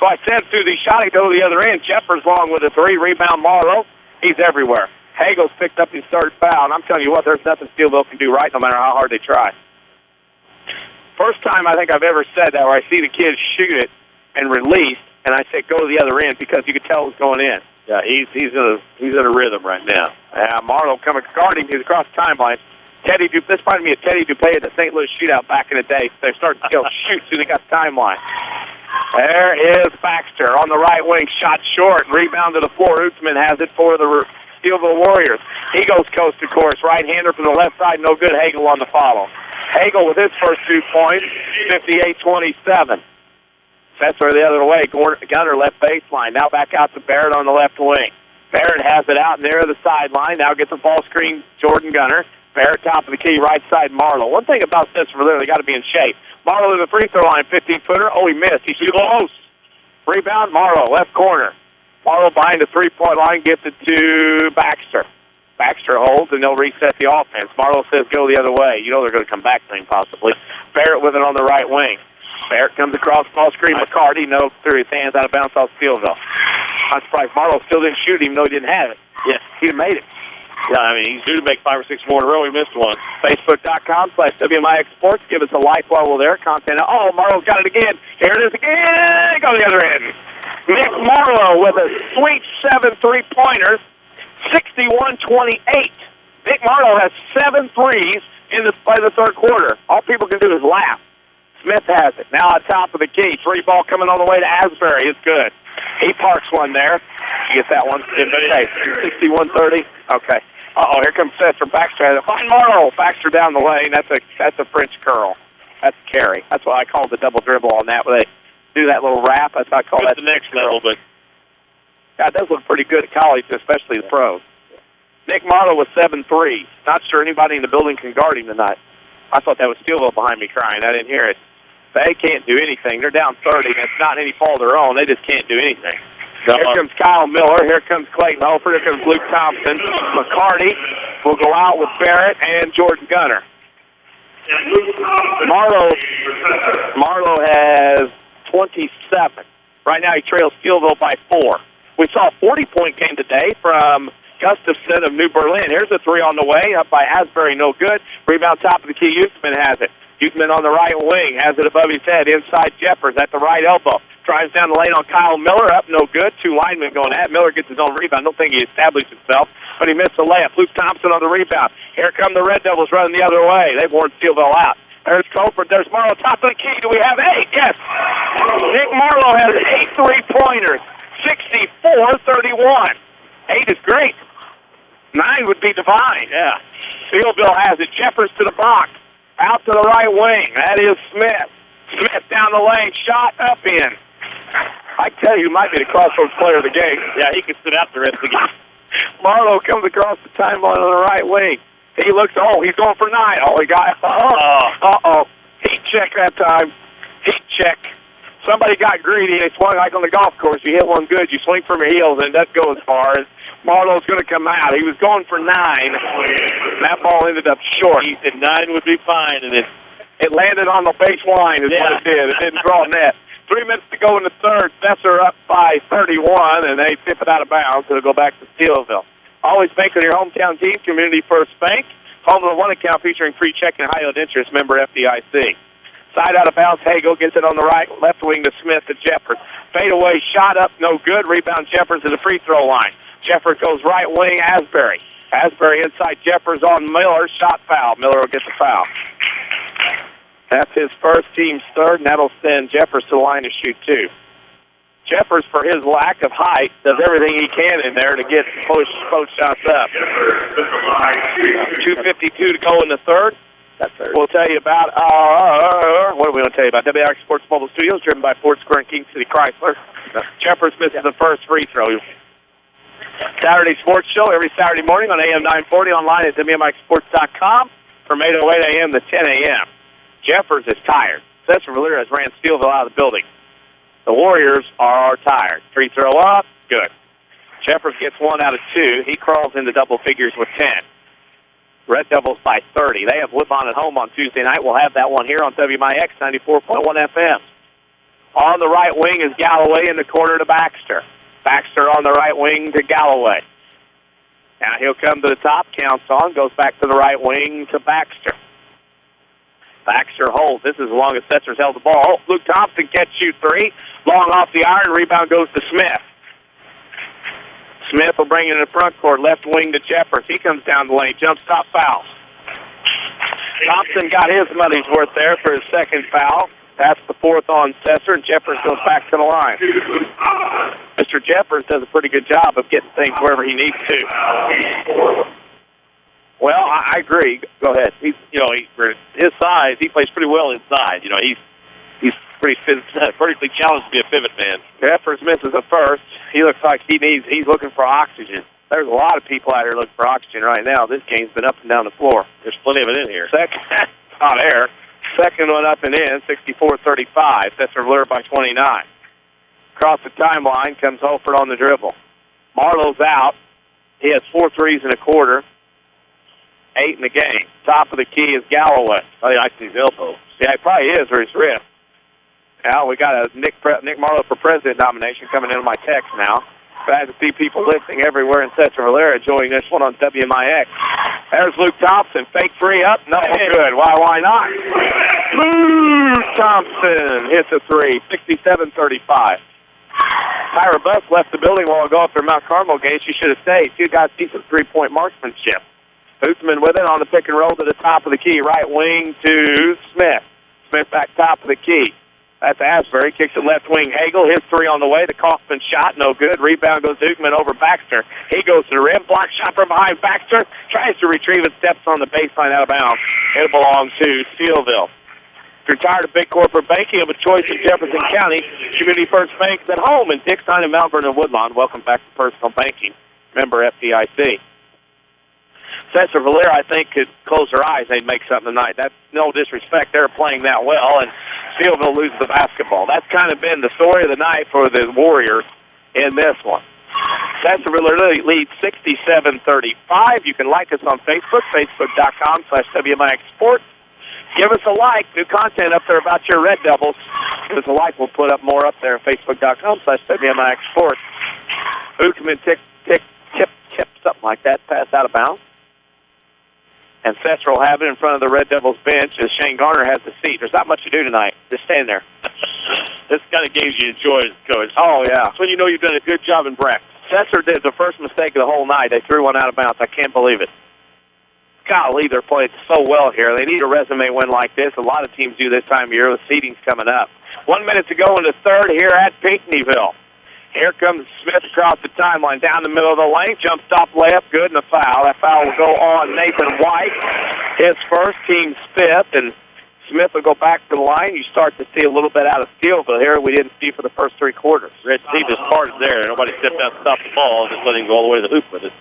So I said through the shot, he go to the other end. Jeffers long with a 3, rebound Marlowe. He's everywhere. Hagel's picked up his third foul, and I'm telling you what, there's nothing Steeleville can do right no matter how hard they try. First time I think I've ever said that where I see the kids shoot it and release, and I say go to the other end because you could tell it was going in. Yeah, he's in a rhythm right now. Marlowe coming guarding. He's across the timeline. Teddy Dupay, this reminded me of Teddy Dupay at the St. Louis shootout back in the day. They're starting to shoot soon they got the timeline. There is Baxter on the right wing, shot short, rebound to the floor. Uthman has it for the Steeleville Warriors. He goes coast to course, right-hander from the left side, no good. Hagel on the follow. Hagel with his first 2 points, 58-27. Sesser the other way. Gunner left baseline. Now back out to Barrett on the left wing. Barrett has it out near the sideline. Now gets a ball screen, Jordan Gunner. Barrett top of the key, right side Marlowe. One thing about Sesser-Valier, they got to be in shape. Marlowe to the free throw line, 15-footer. Oh, he missed. He's too close. Rebound, Marlowe, left corner. Marlowe behind the three-point line, gets it to Baxter. Baxter holds, and they'll reset the offense. Marlowe says go the other way. You know they're going to come back thing possibly. Barrett with it on the right wing. Barrett comes across ball screen. McCarty, threw his hands out of bounds off Steeleville. I'm surprised Marlowe still didn't shoot even though he didn't have it. Yeah, he'd have made it. Yeah, I mean, he's due to make 5 or 6 more in a row. He missed one. Facebook.com/WMIX Sports. Give us a like while we're there. Content. Oh, Marlowe's got it again. Here it is again. Go the other end. Nick Marlowe with a sweet 7 3-pointers. 61-28. Nick Marlowe has 7 threes in the third quarter. All people can do is laugh. Smith has it. Now on top of the key. 3 ball coming on the way to Asbury. It's good. He parks one there. He gets that one. Okay. 61-30. Okay. Here comes Sesser. Baxter has it. Find Marlowe. Baxter down the lane. That's a French curl. That's carry. That's why I call it the double dribble on that. Where they do that little wrap. That's what I call that. The next level, but that does look pretty good at college, especially the pros. Nick Marlowe with 7 threes. Not sure anybody in the building can guard him tonight. I thought that was Steeleville behind me crying. I didn't hear it. They can't do anything. They're down 30, and it's not any fault of their own. They just can't do anything. Here comes Kyle Miller. Here comes Clayton Hofer. Here comes Luke Thompson. McCarty will go out with Barrett and Jordan Gunner. Marlowe has 27. Right now he trails Steeleville by 4. We saw a 40-point game today from Gustafson of New Berlin. Here's a three on the way, up by Asbury, no good. Rebound top of the key, Youthman has it. Youthman on the right wing, has it above his head, inside Jeffers at the right elbow. Drives down the lane on Kyle Miller, up no good. 2 linemen going at it. Miller gets his own rebound. I don't think he established himself, but he missed the layup. Luke Thompson on the rebound. Here come the Red Devils running the other way. They've worn Steeleville out. There's Colford. There's Marlowe, top of the key. Do we have 8? Yes. Nick Marlowe has 8 3-pointers. 64-31. 8 is great. 9 would be divine. Yeah. Steeleville has it. Jeffers to the box. Out to the right wing. That is Smith. Smith down the lane. Shot up in. I tell you, he might be the crossroads player of the game. Yeah, he could sit out the rest of the game. Marlowe comes across the timeline on the right wing. He looks, he's going for 9. Oh, he got, heat check that time. Heat check. Somebody got greedy. They swung like on the golf course. You hit one good, you swing from your heels, and it doesn't go as far. Marlowe's going to come out. He was going for 9. That ball ended up short. He said 9 would be fine, and it landed on the baseline is what it did. It didn't draw net. 3 minutes to go in the third. Sesser up by 31, and they tip it out of bounds. It'll go back to Steeleville. Always bank on your hometown team, Community First Bank. Home of the 1 account featuring free checking and high-yield interest, member FDIC. Side out of bounds, Hagel gets it on the right, left wing to Smith to Jeffers. Fadeaway shot up, no good. Rebound Jeffers to the free throw line. Jeffers goes right wing, Asbury. Asbury inside Jeffers on Miller, shot foul. Miller will get the foul. That's his first, team's third, and that'll send Jeffers to the line to shoot 2. Jeffers, for his lack of height, does everything he can in there to get post shots up. 2:52 to go in the third. We'll tell you about, what are we going to tell you about? WMIX Sports Mobile Studios, driven by Ford Square and King City Chrysler. Jeffers misses the first free throw. Saturday Sports Show every Saturday morning on AM 940, online at WMIXsports.com from 8:08 a.m. to 10 a.m. Jeffers is tired. Sesser-Valier has ran Steeleville out of the building. The Warriors are tired. Free throw up, good. Jeffers gets 1 out of 2. He crawls into double figures with 10. Red Devils by 30. They have Woodlawn at home on Tuesday night. We'll have that one here on WMIX 94.1 FM. On the right wing is Galloway in the corner to Baxter. Baxter on the right wing to Galloway. Now he'll come to the top, counts on, goes back to the right wing to Baxter. Baxter holds. This is as long as Sesser's held the ball. Luke Thompson gets you 3. Long off the iron. Rebound goes to Smith. Smith will bring it in the front court. Left wing to Jeffers. He comes down the lane. Jump stop fouls. Thompson got his money's worth there for his second foul. That's the 4th on Sesser, and Jeffers goes back to the line. Mr. Jeffers does a pretty good job of getting things wherever he needs to. Well, I agree. Go ahead. He's, for his size, he plays pretty well inside. He's pretty vertically challenged to be a pivot man. Jeffers misses a first. He looks like he's looking for oxygen. There's a lot of people out here looking for oxygen right now. This game's been up and down the floor. There's plenty of it in here. Hot air. Second one up and in, 64-35. Sesser-Valier by 29. Across the timeline comes Holford on the dribble. Marlowe's out. He has 4 threes in a quarter. 8 in the game. Top of the key is Galloway. Oh, he likes his elbow. Yeah, it probably is, or his wrist. Now we got a Nick Marlowe for president nomination coming into my text now. Glad to see people listening everywhere in Sesser-Valier enjoying this one on WMIX. There's Luke Thompson. Fake 3 up. No good. Why not? Luke Thompson hits a 3. 67-35. Tyra Buss left the building while ago after Mount Carmel game. She should have stayed. She got decent 3-point marksmanship. Hoosman with it on the pick and roll to the top of the key. Right wing to Smith. Smith back top of the key. That's Asbury. Kicks it left wing. Hagel. His 3 on the way. The Kaufman shot. No good. Rebound goes to Hookman over Baxter. He goes to the rim. Block shot from behind Baxter. Tries to retrieve it. Steps on the baseline out of bounds. It belongs to Steeleville. If you're tired of big corporate banking, you have a choice in Jefferson County. Community First Bank is at home in Dixon and Mount Vernon Woodlawn. Welcome back to Personal Banking. Member FDIC. Sesser-Valier, I think, could close their eyes. They'd make something tonight. That's no disrespect. They're playing that well, and Steeleville loses the basketball. That's kind of been the story of the night for the Warriors in this one. Sesser-Valier leads 67-35. You can like us on Facebook, facebook.com/WMIX Sports. Give us a like. New content up there about your Red Devils. Give us a like. We'll put up more up there at Facebook.com/WMIX Sports. Ukeman tip, something like that. Pass out of bounds. And Sesser will have it in front of the Red Devils bench as Shane Garner has the seat. There's not much to do tonight. Just stand there. This kind of games you enjoy as a coach. Oh, yeah. That's when you know you've done a good job in practice. Sesser did the first mistake of the whole night. They threw one out of bounds. I can't believe it. Golly, they're playing so well here. They need a resume win like this. A lot of teams do this time of year with seedings coming up. 1 minute to go in the third here at Pinckneyville. Here comes Smith across the timeline, down the middle of the lane, jump stop layup, good, and a foul. That foul will go on Nathan White, his first, team's fifth, and Smith will go back to the line. You start to see a little bit out of Steeleville here we didn't see for the first three quarters. Red Steve just parted there. Nobody stepped out and stopped the ball, just letting him go all the way to the hoop with it.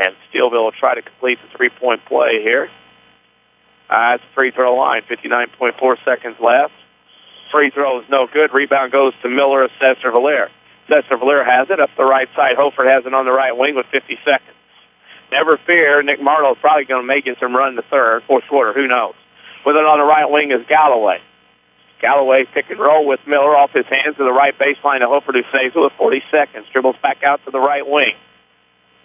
And Steeleville will try to complete the three-point play here. It's a free throw line, 59.4 seconds left. Free throw is no good. Rebound goes to Miller of Sesser-Valier. Sesser-Valier has it up the right side. Hofer has it on the right wing with 50 seconds. Never fear, Nick Marlowe is probably going to make it some run in the fourth quarter. Who knows? With it on the right wing is Galloway. Galloway pick and roll with Miller off his hands to the right baseline to Hofer, who saves it with 40 seconds. Dribbles back out to the right wing.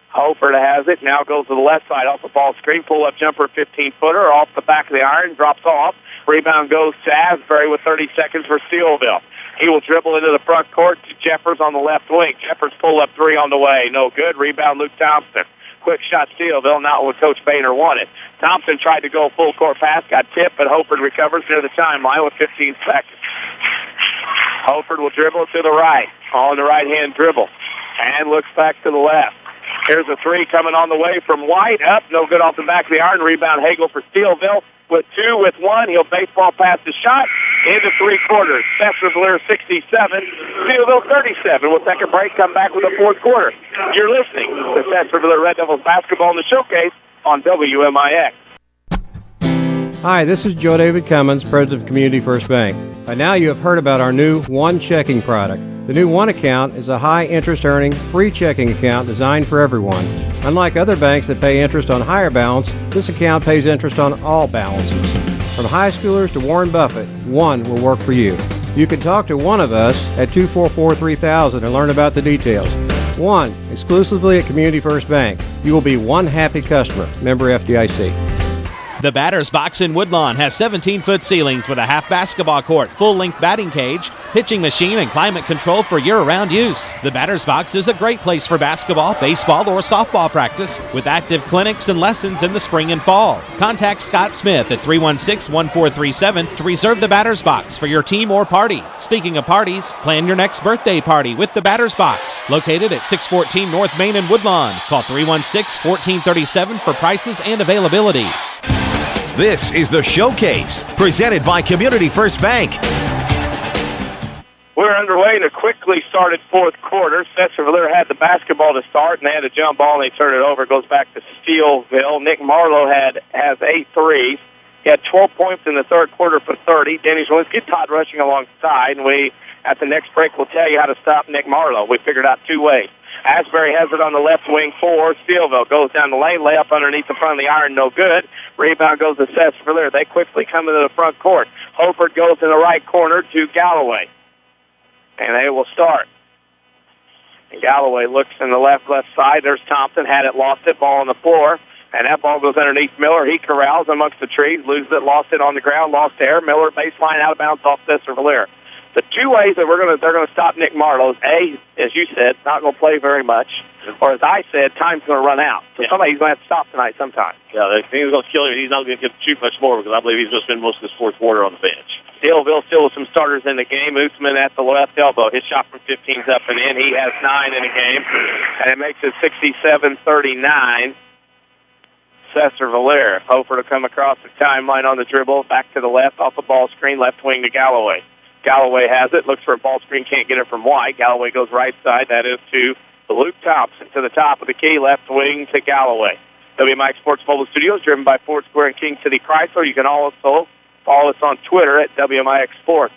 Hofer has it. Now goes to the left side off the ball screen. Pull-up jumper, 15-footer off the back of the iron. Drops off. Rebound goes to Asbury with 30 seconds for Steeleville. He will dribble into the front court to Jeffers on the left wing. Jeffers pull-up three on the way. No good. Rebound, Luke Thompson. Quick shot, Steeleville, not what Coach Boehner wanted. Thompson tried to go full court pass, got tipped, but Hoford recovers near the timeline with 15 seconds. Hoford will dribble to the right, on the right-hand dribble, and looks back to the left. Here's a three coming on the way from White. Up, no good off the back of the iron. Rebound, Hagel for Steeleville. With two, with one, he'll baseball pass the shot into three quarters. Sesser-Valier 67, Steeleville 37. We'll take a break, come back with the fourth quarter. You're listening to Sesser-Valier Red Devils basketball in the showcase on WMIX. Hi, this is Joe David Cummins, President of Community First Bank. By now you have heard about our new One Checking product. The new One Account is a high-interest earning, free checking account designed for everyone. Unlike other banks that pay interest on higher balance, this account pays interest on all balances. From high schoolers to Warren Buffett, One will work for you. You can talk to one of us at 244-3000 and learn about the details. One, exclusively at Community First Bank. You will be one happy customer. Member FDIC. The Batter's Box in Woodlawn has 17-foot ceilings with a half basketball court, full-length batting cage, pitching machine, and climate control for year-round use. The Batter's Box is a great place for basketball, baseball, or softball practice with active clinics and lessons in the spring and fall. Contact Scott Smith at 316-1437 to reserve the Batter's Box for your team or party. Speaking of parties, plan your next birthday party with the Batter's Box, located at 614 North Main in Woodlawn. Call 316-1437 for prices and availability. This is the Showcase, presented by Community First Bank. We're underway in a quickly started fourth quarter. Sesser-Valier had the basketball to start, and they had a jump ball, and they turned it over. It goes back to Steeleville. Nick Marlowe has 8 threes. He had 12 points in the third quarter for 30. Danny Czerwinski, Todd rushing alongside, and we, at the next break, will tell you how to stop Nick Marlowe. We figured out 2 ways. Asbury has it on the left wing for Steeleville. Goes down the lane, layup underneath the front of the iron, no good. Rebound goes to Sesser-Valier. They quickly come into the front court. Hoford goes in the right corner to Galloway. And they will start. And Galloway looks in the left side. There's Thompson, had it, lost it, ball on the floor. And that ball goes underneath Miller. He corrals amongst the trees, loses it, lost it on the ground, lost air. Miller baseline out of bounds off Sesser-Valier. The 2 ways that they're going to stop Nick Marlowe is, A, as you said, not going to play very much, or as I said, time's going to run out. So somebody's going to have to stop tonight sometime. Yeah, the thing is going to kill him. He's not going to shoot much more because I believe he's going to spend most of this fourth quarter on the bench. Steeleville still with some starters in the game. Usman at the left elbow. His shot from 15's up and in. He has 9 in the game, and it makes it 67-39. Sesser-Valier. Hofer to come across the timeline on the dribble, back to the left, off the ball screen, left wing to Galloway. Galloway has it, looks for a ball screen, can't get it from White. Galloway goes right side, that is to Luke Thompson. To the top of the key, left wing to Galloway. WMIX Sports Mobile Studios, driven by Ford Square and King City Chrysler. You can also follow us on Twitter at WMIX Sports.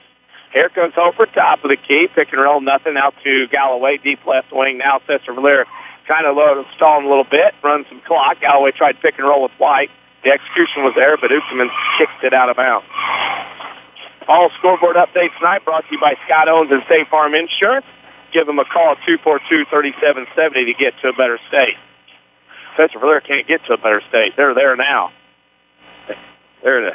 Here comes Hofer, top of the key, pick and roll, nothing, out to Galloway, deep left wing. Now Sesser-Valier kind of stalling a little bit, runs some clock. Galloway tried pick and roll with White. The execution was there, but Uckerman kicked it out of bounds. All scoreboard updates tonight brought to you by Scott Owens and State Farm Insurance. Give them a call, 242-3770, to get to a better state. Sesser-Valier can't get to a better state. They're there now. They're in a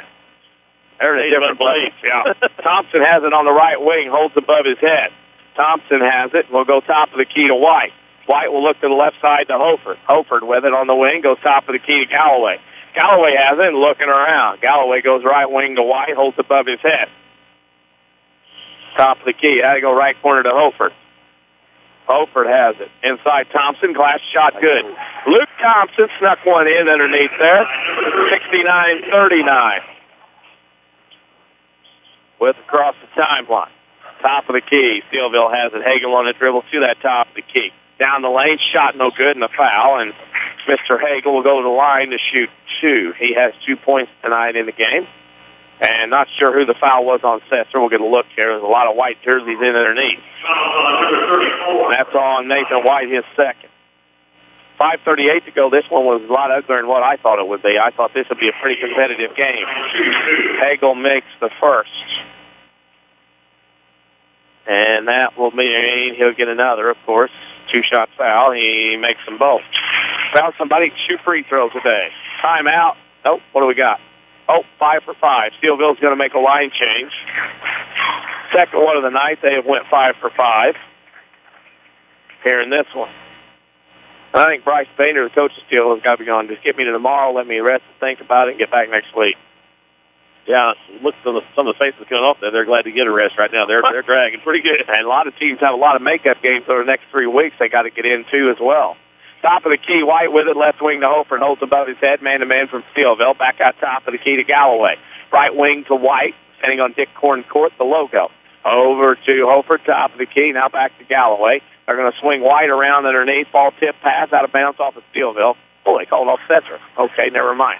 different place. Yeah. Thompson has it on the right wing, holds above his head. Thompson has it, will go top of the key to White. White will look to the left side to Hofer. Hofer with it on the wing, goes top of the key to Galloway. Galloway has it, looking around. Galloway goes right wing to White, holds above his head. Top of the key, had to go right corner to Hofer. Hofer has it. Inside Thompson, glass shot good. Luke Thompson snuck one in underneath there. 69-39. With across the timeline. Top of the key. Steeleville has it. Hagel on the dribble to that top of the key. Down the lane, shot no good, and a foul. And Mr. Hagel will go to the line to shoot 2. He has 2 points tonight in the game. And not sure who the foul was on Sesser. We'll get a look here. There's a lot of white jerseys in underneath. That's on Nathan White, his second. 5:38 to go. This one was a lot uglier than what I thought it would be. I thought this would be a pretty competitive game. Hagel makes the first. And that will mean he'll get another, of course. 2-shot foul. He makes them both. Found somebody to shoot free throws today. Timeout. Nope. What do we got? 5 for 5. Steeleville's going to make a line change. Second one of the night, they have went 5 for 5 here in this one. And I think Bryce Bainer, the coach of Steel, has got to be going, just get me to tomorrow, let me rest and think about it, and get back next week. Yeah, look at some of the faces coming off there. They're glad to get a rest right now. They're dragging pretty good. And a lot of teams have a lot of makeup games over the next 3 weeks they got to get into as well. Top of the key, White with it, left wing to Hofer, and holds above his head, man-to-man from Steeleville. Back out top of the key to Galloway. Right wing to White, standing on Dick Corn Court, the logo. Over to Hofer, top of the key, now back to Galloway. They're going to swing White around underneath, ball tip pass, out of bounds off of Steeleville. Oh, they called off Sesser. Okay, never mind.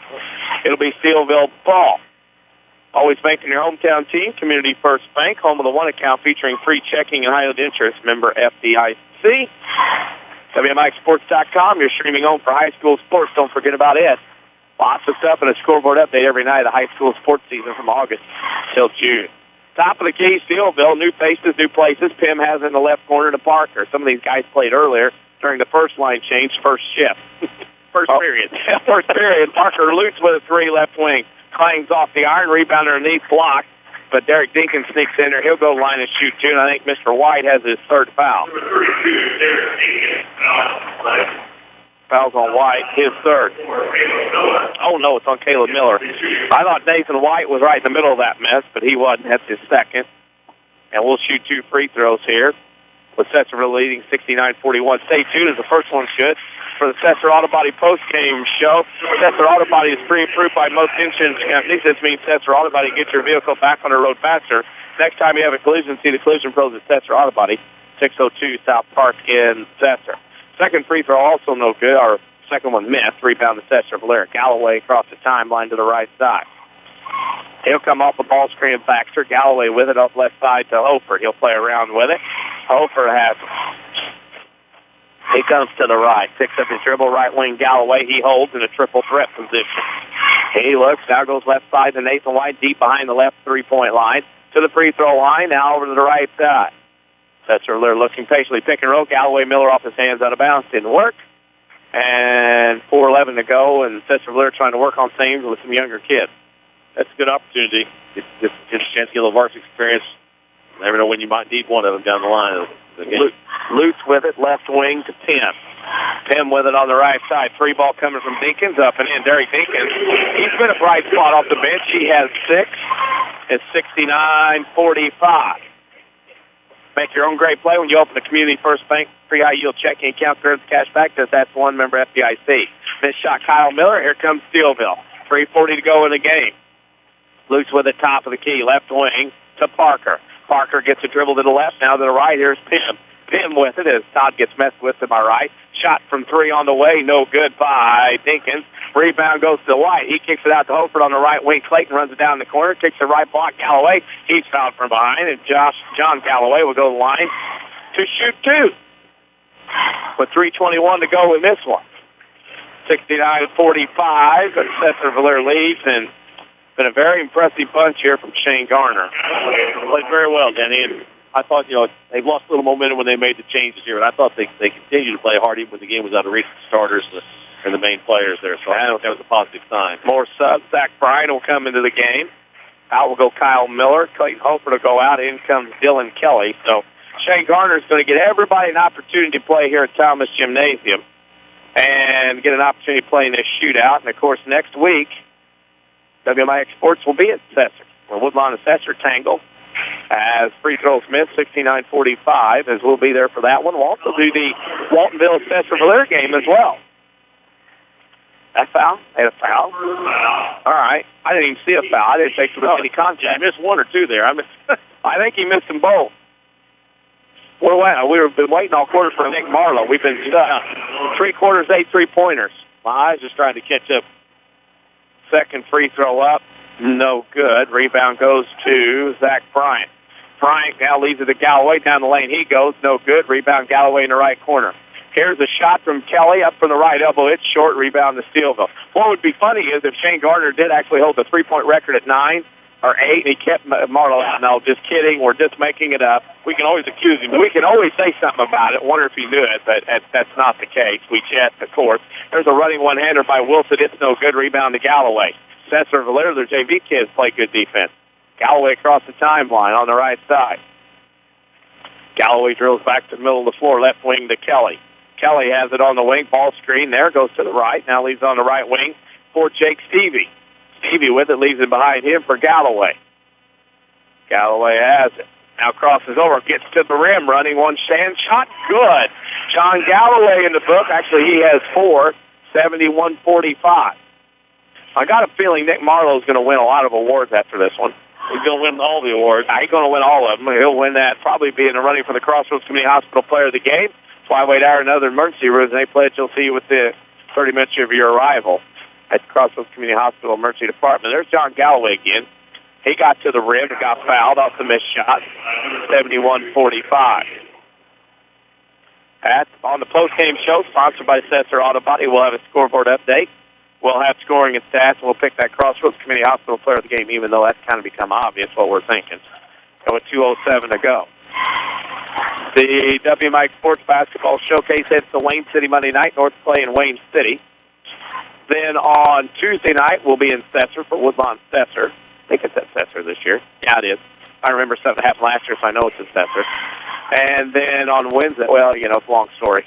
It'll be Steeleville ball. Always banking your hometown team, Community First Bank, home of the one account featuring free checking and high-yield interest, member FDIC. WMIXSports.com, your streaming home for high school sports. Don't forget about it. Lots of stuff and a scoreboard update every night of the high school sports season from August till June. Top of the key, Steeleville, new faces, new places. Pim has it in the left corner to Parker. Some of these guys played earlier during the first line change, first shift. First period. First period. Parker Lutz with a 3 left wing. Clangs off the iron, rebound underneath, blocked. But Derek Dinkins sneaks in there. He'll go line and shoot 2, and I think Mr. White has his third foul. Foul's on White, his third. Oh, no, it's on Caleb Miller. I thought Nathan White was right in the middle of that mess, but he wasn't. That's his second. And we'll shoot 2 free throws here with Sesser leading 69-41. Stay tuned as the first one's good. For the Sesser Auto Body post-game show. Sesser Auto Body is pre-approved by most insurance companies. This means Sesser Auto Body gets your vehicle back on the road faster. Next time you have a collision, see the collision pros at Sesser Auto Body, 602 South Park in Sesser. Second free throw also no good. Our second one missed. Rebound to Sesser-Valier. Galloway across the timeline to the right side. He'll come off the ball screen of Baxter. Galloway with it up left side to Hofer. He'll play around with it. Hofer has it. He comes to the right, picks up his dribble, right wing Galloway. He holds in a triple threat position. He looks, now goes left side to Nathan White, deep behind the left 3-point line. To the free throw line, now over to the right side. Sesser looking patiently, pick and roll. Galloway, Miller off his hands, out of bounds, didn't work. And 4:11 to go, and Sesser trying to work on things with some younger kids. That's a good opportunity. Just a chance to get a little varsity experience. You never know when you might need one of them down the line. Lutz with it, left wing to Pim. Pim with it on the right side. 3 ball coming from Dinkins, up and in. Derek Dinkins, he's been a bright spot off the bench. He has 6. It's 69-45. Make your own great play when you open the Community First Bank free high-yield checking account. Earns cash back. That's one member FDIC. Missed shot, Kyle Miller. Here comes Steeleville. 3:40 to go in the game. Lutz with it, top of the key, left wing to Parker. Parker gets a dribble to the left, now to the right. Here's Pim. Pim with it as Todd gets messed with to my right. Shot from 3 on the way, no good by Dinkins. Rebound goes to White. He kicks it out to Hofer on the right wing. Clayton runs it down the corner, kicks the right block. Galloway, he's fouled from behind, and John Galloway will go to the line to shoot 2. With 3:21 to go in this one. 69-45, but Sesser-Valier leads, and been a very impressive bunch here from Shane Garner. Played very well, Denny, and I thought, they've lost a little momentum when they made the changes here, and I thought they continued to play hard even when the game was out of reach of the starters and the main players there, so I thought that was a positive sign. More subs. Zach Bryan will come into the game. Out will go Kyle Miller. Clayton Hofer to go out. In comes Dylan Kelly. So Shane Garner is going to get everybody an opportunity to play here at Thomas Gymnasium and get an opportunity to play in this shootout. And, of course, next week, WMIX Sports will be at Sesser, where Woodlawn and Sesser tangle as free throws missed, 69-45, as we'll be there for that one. We'll also do the Waltonville-Sesser-Valier game as well. That foul? They had a foul? All right. I didn't even see a foul. I didn't think there was any contact. He missed one or two there. I think he missed them both. We've been waiting all quarter for Nick Marlowe. We've been stuck. 3 quarters, 8 3-pointers. My eyes just trying to catch up. Second free throw up. No good. Rebound goes to Zach Bryant. Bryant now leads it to Galloway. Down the lane he goes. No good. Rebound Galloway in the right corner. Here's a shot from Kelly up from the right elbow. It's short. Rebound to Steeleville. What would be funny is if Shane Gardner did actually hold the 3-point record at 9 or 8, and he kept Marlowe out. No, just kidding. We're just making it up. We can always accuse him. We can always say something about it. Wonder if he knew it, but that's not the case. We checked, of course. There's a running one-hander by Wilson. It's no good. Rebound to Galloway. Sesser-Valier, their JV kids, play good defense. Galloway across the timeline on the right side. Galloway drills back to the middle of the floor, left wing to Kelly. Kelly has it on the wing, ball screen there, goes to the right, now leaves on the right wing for Jake Stevie. Stevie with it, leaves it behind him for Galloway. Galloway has it. Now crosses over, gets to the rim, running one stand shot, good. John Galloway in the book, actually he has 4, 71-45. I got a feeling Nick Marlowe's going to win a lot of awards after this one. He's going to win all the awards. He's going to win all of them. He'll win that, probably be in the running for the Crossroads Community Hospital Player of the Game. Flyweight Hour and other emergency rooms, and they pledge you'll see you within 30 minutes of your arrival at the Crossroads Community Hospital Emergency Department. There's John Galloway again. He got to the rim and got fouled off the missed shot, 71-45. On the post-game show, sponsored by Sesser Auto Body, we'll have a scoreboard update. We'll have scoring and stats, and we'll pick that Crossroads Community Hospital Player of the Game, even though that's kind of become obvious what we're thinking. So with 2:07 to go. The WMIX Sports Basketball Showcase heads to Wayne City Monday night, North Clay in Wayne City. Then on Tuesday night, we'll be in Sesser for Woodlawn Sesser. I think it's at Sesser this year. Yeah, it is. I remember something happened last year, so I know it's at Sesser. And then on Wednesday, well, it's a long story.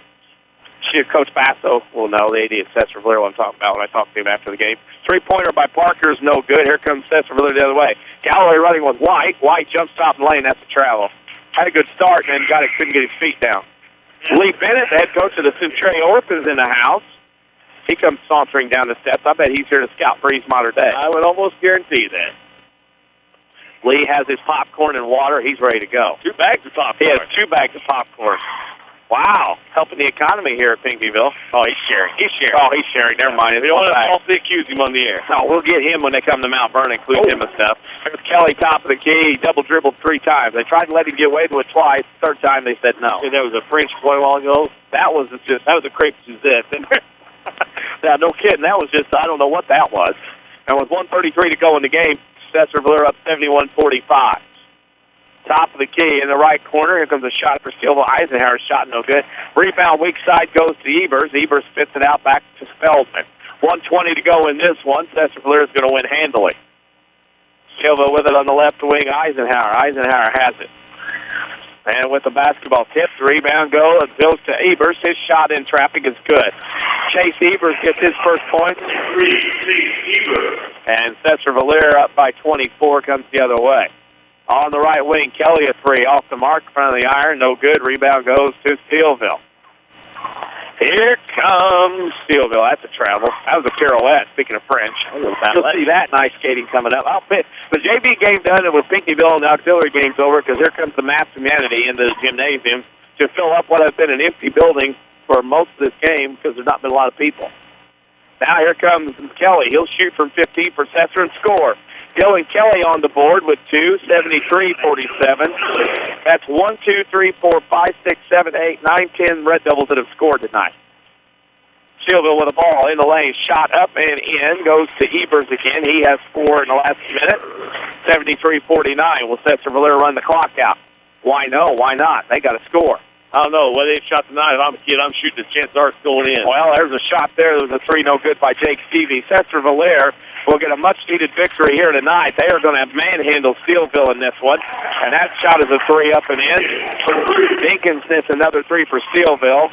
Coach Basso will know, the AD at Sesser-Valier, what I'm talking about when I talk to him after the game. 3-pointer by Parker is no good. Here comes Sesser-Valier the other way. Galloway running with White. White jumps top in the lane. That's a travel. Had a good start, and then couldn't get his feet down. Lee Bennett, the head coach of the Centralia Orphans, in the house. He comes sauntering down the steps. I bet he's here to scout Breeze Mater Day. I would almost guarantee that. Lee has his popcorn and water. He's ready to go. 2 bags of popcorn. He has 2 bags of popcorn. Wow. Helping the economy here at Pinckneyville. Oh, he's sharing. Oh, he's sharing. Never mind. We don't want to falsely accuse him on the air. No, we'll get him when they come to Mount Vernon, include him and stuff. There's Kelly, top of the key. He double dribbled 3 times. They tried to let him get away with it twice. Third time, they said no. And there was a French boy a while ago. That was a crepe Suzette. Now, no kidding. That was just, I don't know what that was. And with 1:33 to go in the game, Sesser-Valier up 71-45. Top of the key in the right corner. Here comes a shot for Steeleville. Eisenhower's shot no good. Rebound weak side goes to Ebers. Ebers spits it out back to Feldman. 1:20 to go in this one. Sesser-Valier is going to win handily. Steeleville with it on the left wing. Eisenhower. Eisenhower has it. And with the basketball tip, the rebound goes to Ebers. His shot in traffic is good. Chase Ebers gets his first point. And Sesser-Valier up by 24 comes the other way. On the right wing, Kelly a 3 off the mark, front of the iron, no good. Rebound goes to Steeleville. Here comes Steeleville. That's a travel. That was a pirouette, speaking of French. You'll see that nice skating coming up. The JV game done, and with Pinckneyville and the auxiliary game's over, because here comes the mass humanity into the gymnasium to fill up what has been an empty building for most of this game because there's not been a lot of people. Now here comes Kelly. He'll shoot from 15 for Sesser and score. Dylan Kelly on the board with 2, 73-47. That's 1, 2, 3, 4, 5, 6, 7, 8, 9, 10 Red Devils that have scored tonight. Steeleville with the ball in the lane. Shot up and in. Goes to Ebers again. He has 4 in the last minute. 73-49. Will Sesser-Valier run the clock out? Why no? Why not? They got to score. I don't know. Whether they've shot tonight, if I'm a kid, I'm shooting. The chances are it's going in. Well, there's a shot there. There's a 3 no good by Jake Stevie. Sesser-Valier will get a much-needed victory here tonight. They are going to have manhandled Steeleville in this one. And that shot is a 3 up and in. Dinkins hits another 3 for Steeleville.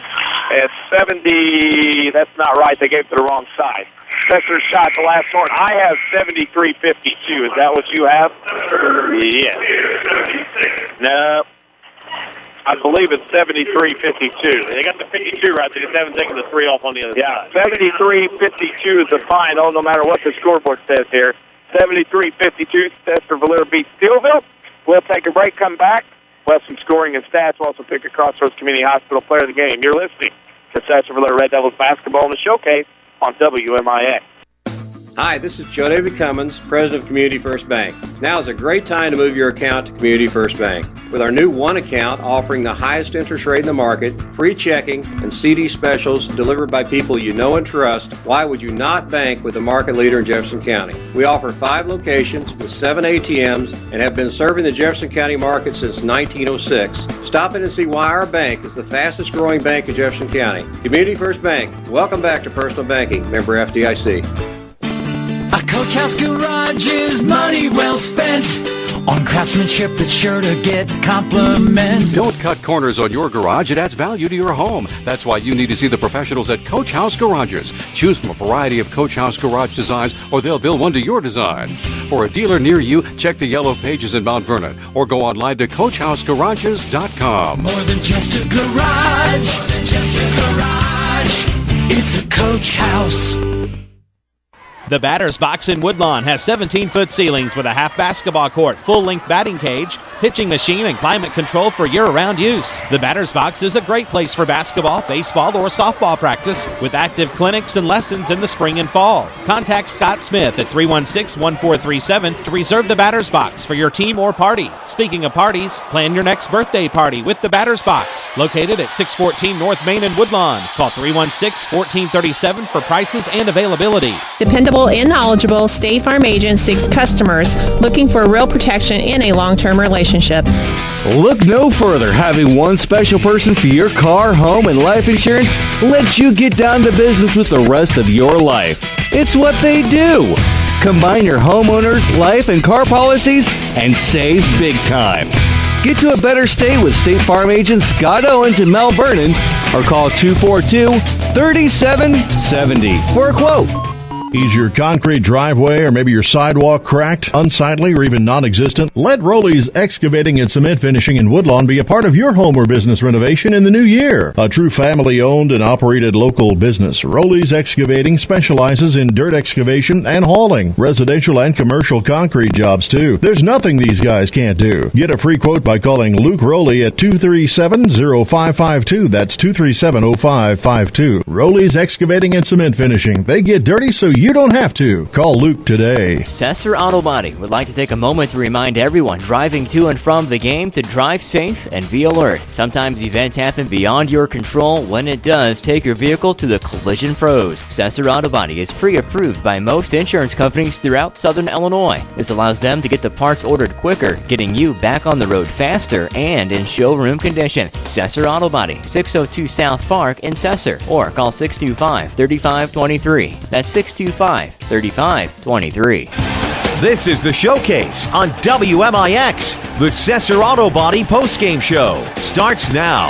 It's 70. That's not right. They gave it to the wrong side. Sesser shot the last one. I have 73-52. Is that what you have? Yes. No. I believe it's 73-52. They got the 52 right. They just haven't taken the 3 off on the other side. 73-52 is the final, no matter what the scoreboard says here. 73-52, Sesser-Valier beats Steeleville. We'll take a break, come back. We'll have some scoring and stats. We'll also pick a Crossroads Community Hospital player of the game. You're listening to Sesser-Valier Red Devils basketball in the showcase on WMIX. Hi, this is Joe David Cummins, President of Community First Bank. Now is a great time to move your account to Community First Bank. With our new one account offering the highest interest rate in the market, free checking, and CD specials delivered by people you know and trust, why would you not bank with the market leader in Jefferson County? We offer 5 locations with 7 ATMs and have been serving the Jefferson County market since 1906. Stop in and see why our bank is the fastest growing bank in Jefferson County. Community First Bank. Welcome back to Personal Banking. Member FDIC. A Coach House Garage is money well spent on craftsmanship that's sure to get compliments. Don't cut corners on your garage. It adds value to your home. That's why you need to see the professionals at Coach House Garages. Choose from a variety of Coach House garage designs, or they'll build one to your design. For a dealer near you, check the yellow pages in Mount Vernon or go online to CoachHouseGarages.com. More than just a garage. More than just a garage. It's a Coach House. The batter's box in Woodlawn has 17-foot ceilings with a half basketball court, full-length batting cage, pitching machine, and climate control for year-round use. The batter's box is a great place for basketball, baseball, or softball practice with active clinics and lessons in the spring and fall. Contact Scott Smith at 316-1437 to reserve the batter's box for your team or party. Speaking of parties, plan your next birthday party with the batter's box. Located at 614 North Main in Woodlawn. Call 316-1437 for prices and availability. Dependable and knowledgeable State Farm agent seeks customers looking for real protection in a long-term relationship. Look no further. Having one special person for your car, home, and life insurance lets you get down to business with the rest of your life. It's what they do. Combine your homeowners, life, and car policies and save big time. Get to a better state with State Farm agent Scott Owens in Mount Vernon or call 242-3770 for a quote. Is your concrete driveway or maybe your sidewalk cracked, unsightly, or even non-existent? Let Rowley's Excavating and Cement Finishing in Woodlawn be a part of your home or business renovation in the new year. A true family-owned and operated local business, Rowley's Excavating specializes in dirt excavation and hauling, residential and commercial concrete jobs too. There's nothing these guys can't do. Get a free quote by calling Luke Rowley at 237-0552. That's 237-0552. Rowley's Excavating and Cement Finishing. They get dirty so you don't have to. Call Luke today. Sesser Auto Body would like to take a moment to remind everyone driving to and from the game to drive safe and be alert. Sometimes events happen beyond your control. When it does, take your vehicle to the collision pros. Sesser Auto Body is pre-approved by most insurance companies throughout Southern Illinois. This allows them to get the parts ordered quicker, getting you back on the road faster and in showroom condition. Sesser Auto Body, 602 South Park in Sesser, or call 625-3523. That's 625-3523. This is the Showcase on WMIX. The Sesser Auto Body postgame show starts now.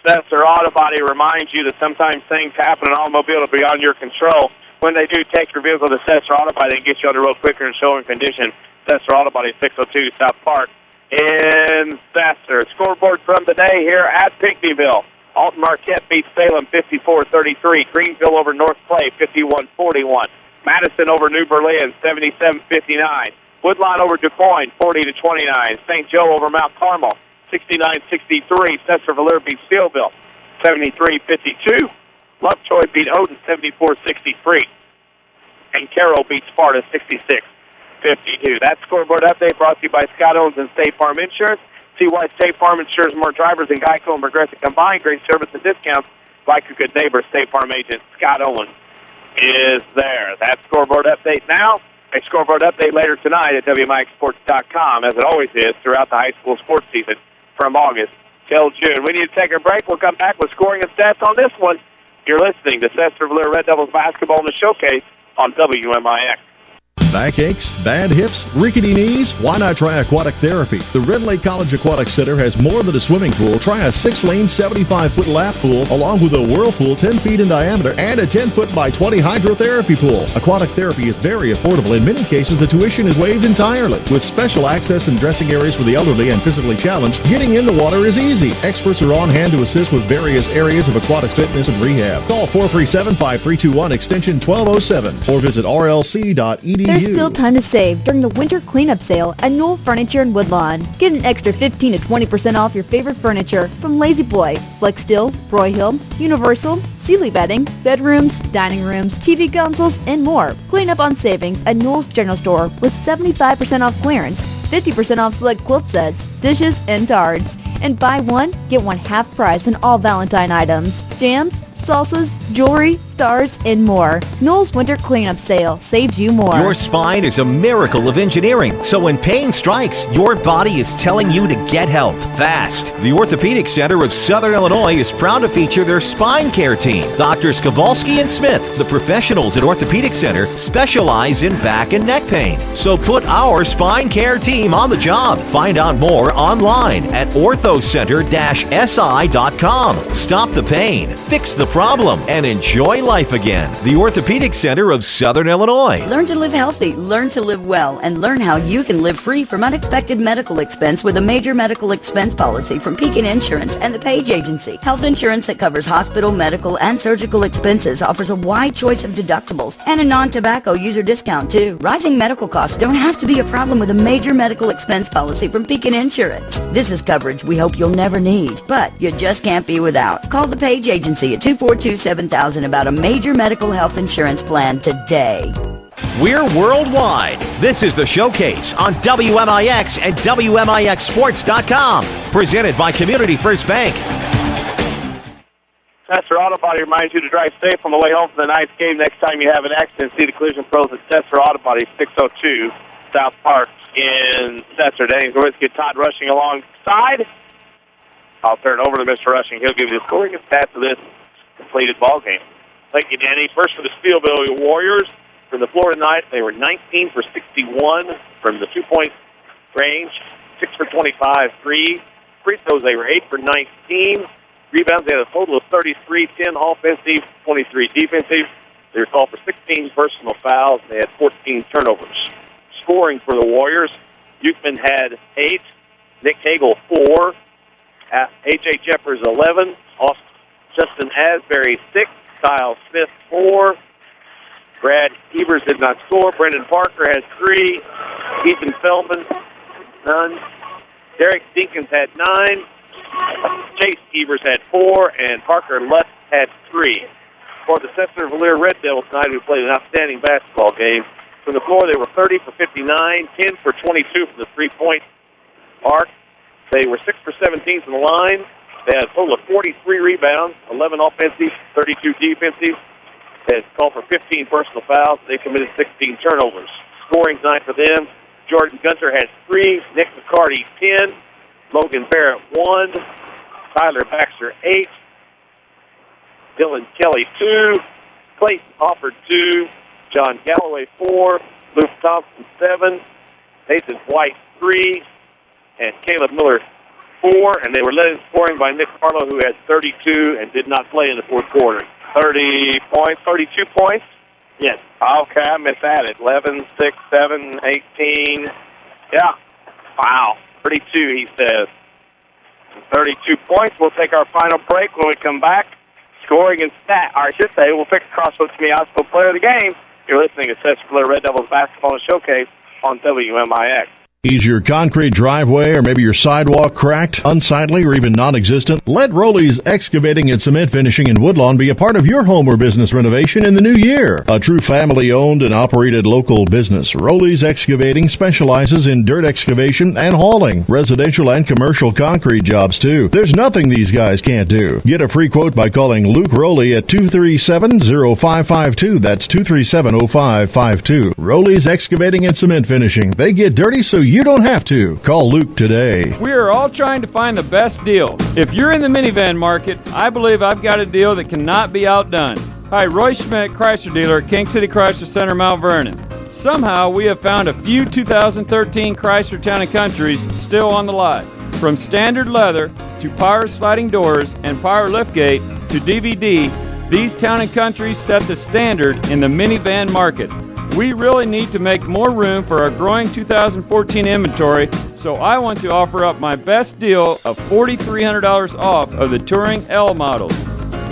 Sesser Auto Body reminds you that sometimes things happen in an automobile that are beyond your control. When they do, take your vehicle to Sesser Auto Body and get you on the road quicker and showing condition. Sesser Auto Body, 602 South Park in Sesser. Scoreboard from the day here at Pinckneyville. Alton Marquette beats Salem 54-33. Greenville over North Clay 51-41. Madison over New Berlin 77-59. Woodlawn over DuQuoin 40-29. St. Joe over Mount Carmel 69-63. Sesser-Valier beats Steeleville 73-52. Lovejoy beat Odin 74-63. And Carroll beat Sparta 66-52. That scoreboard update brought to you by Scott Owens and State Farm Insurance. See why State Farm insures more drivers than Geico and Progressive combined. Great service and discounts like a good neighbor, State Farm agent Scott Owen is there. That scoreboard update now. A scoreboard update later tonight at WMIXsports.com, as it always is throughout the high school sports season from August till June. We need to take a break. We'll come back with scoring and stats on this one. You're listening to Sesser-Valier Red Devils basketball in the showcase on WMIX. Backaches, bad hips, rickety knees? Why not try aquatic therapy? The Red Lake College Aquatic Center has more than a swimming pool. Try a 6-lane, 75-foot lap pool, along with a whirlpool 10 feet in diameter and a 10-foot by 20 hydrotherapy pool. Aquatic therapy is very affordable. In many cases, the tuition is waived entirely. With special access and dressing areas for the elderly and physically challenged, getting in the water is easy. Experts are on hand to assist with various areas of aquatic fitness and rehab. Call 437-5321 extension 1207 or visit rlc.edu. There's still time to save during the winter cleanup sale at Knoll Furniture in Woodlawn. Get an extra 15 to 20% off your favorite furniture from Lazy Boy, Flex Steel, Broyhill, Universal, Sealy Bedding, bedrooms, dining rooms, TV consoles, and more. Clean up on savings at Knoll's General Store with 75% off clearance, 50% off select quilt sets, dishes, and tards. And buy one, get one half price on all Valentine items, jams, salsas, jewelry, stars, and more. Knoll's Winter Cleanup Sale saves you more. Your spine is a miracle of engineering, so when pain strikes, your body is telling you to get help fast. The Orthopedic Center of Southern Illinois is proud to feature their spine care team. Doctors Kowalski and Smith, the professionals at Orthopedic Center, specialize in back and neck pain. So put our spine care team on the job. Find out more online at orthocenter-si.com. Stop the pain, fix the problem, and enjoy life again. The Orthopedic Center of Southern Illinois. Learn to live healthy, learn to live well, and learn how you can live free from unexpected medical expense with a major medical expense policy from Pekin Insurance and the Page Agency. Health insurance that covers hospital, medical, and surgical expenses offers a wide choice of deductibles and a non-tobacco user discount too. Rising medical costs don't have to be a problem with a major medical expense policy from Pekin Insurance. This is coverage we hope you'll never need, but you just can't be without. Call the Page Agency at 242-7000 about a major medical health insurance plan today. We're worldwide. This is the Showcase on WMIX and WMIXsports.com. Presented by Community First Bank. Sesser Auto Body reminds you to drive safe on the way home from the night's game. Next time you have an accident, see the collision pros at Sesser Auto Body, 602 South Park in Sesser. Danny Czerwinski, Todd Rushing alongside. I'll turn it over to Mr. Rushing. He'll give you the scoring and stats of this completed ball game. Thank you, Danny. First for the Steeleville Warriors. From the floor tonight, they were 19 for 61 from the 2-point range, 6 for 25 free throws. They were 8 for 19. Rebounds, they had a total of 33, 10 offensive, 23 defensive. They were called for 16 personal fouls. They had 14 turnovers. Scoring for the Warriors, Euchman had 8, Nick Hagel 4, H.A. Jeffers 11, Justin Asbury 6, Kyle Smith 4, Brad Evers did not score, Brendan Parker has 3, Ethan Feldman none, Derek Dinkins had 9, Chase Evers had 4, and Parker Lutz had 3. For the Sesser-Valier Red Devils tonight, who played an outstanding basketball game. From the floor, they were 30 for 59, 10 for 22 from the three-point arc. They were 6 for 17 from the line. They had a total of 43 rebounds, 11 offensive, 32 defensive. They had called for 15 personal fouls. They committed 16 turnovers. Scoring tonight for them, Jordan Gunter had 3, Nick McCarty 10, Logan Barrett 1, Tyler Baxter 8, Dylan Kelly 2, Clayton Hofford 2, John Galloway 4, Luke Thompson 7, Nathan White 3, and Caleb Miller 4, and they were led in scoring by Nick Harlow, who had 32 and did not play in the fourth quarter. 30 points, 32 points? Yes. Okay, I missed that. 11, 6, 7, 18. Yeah. Wow. 32, he says. 32 points. We'll take our final break. When we come back, scoring and stat, or I should say, we'll pick the Crossroads Community High School Player of the Game. You're listening to Sesser-Valier Red Devils Basketball Showcase on WMIX. Is your concrete driveway or maybe your sidewalk cracked, unsightly, or even non-existent? Let Roley's Excavating and Cement Finishing in Woodlawn be a part of your home or business renovation in the new year. A true family-owned and operated local business, Roley's Excavating specializes in dirt excavation and hauling, residential and commercial concrete jobs too. There's nothing these guys can't do. Get a free quote by calling Luke Roley at 237-0552. That's 237-0552. Roley's Excavating and Cement Finishing. They get dirty so you don't have to. Call Luke today. We are all trying to find the best deal. If you're in the minivan market, I believe I've got a deal that cannot be outdone. Hi, Roy Schmidt, Chrysler dealer at King City Chrysler Center, Mount Vernon. Somehow we have found a few 2013 Chrysler Town & Countries still on the lot. From standard leather to power sliding doors and power liftgate to DVD, these Town & Countries set the standard in the minivan market. We really need to make more room for our growing 2014 inventory, so I want to offer up my best deal of $4,300 off of the Touring L models.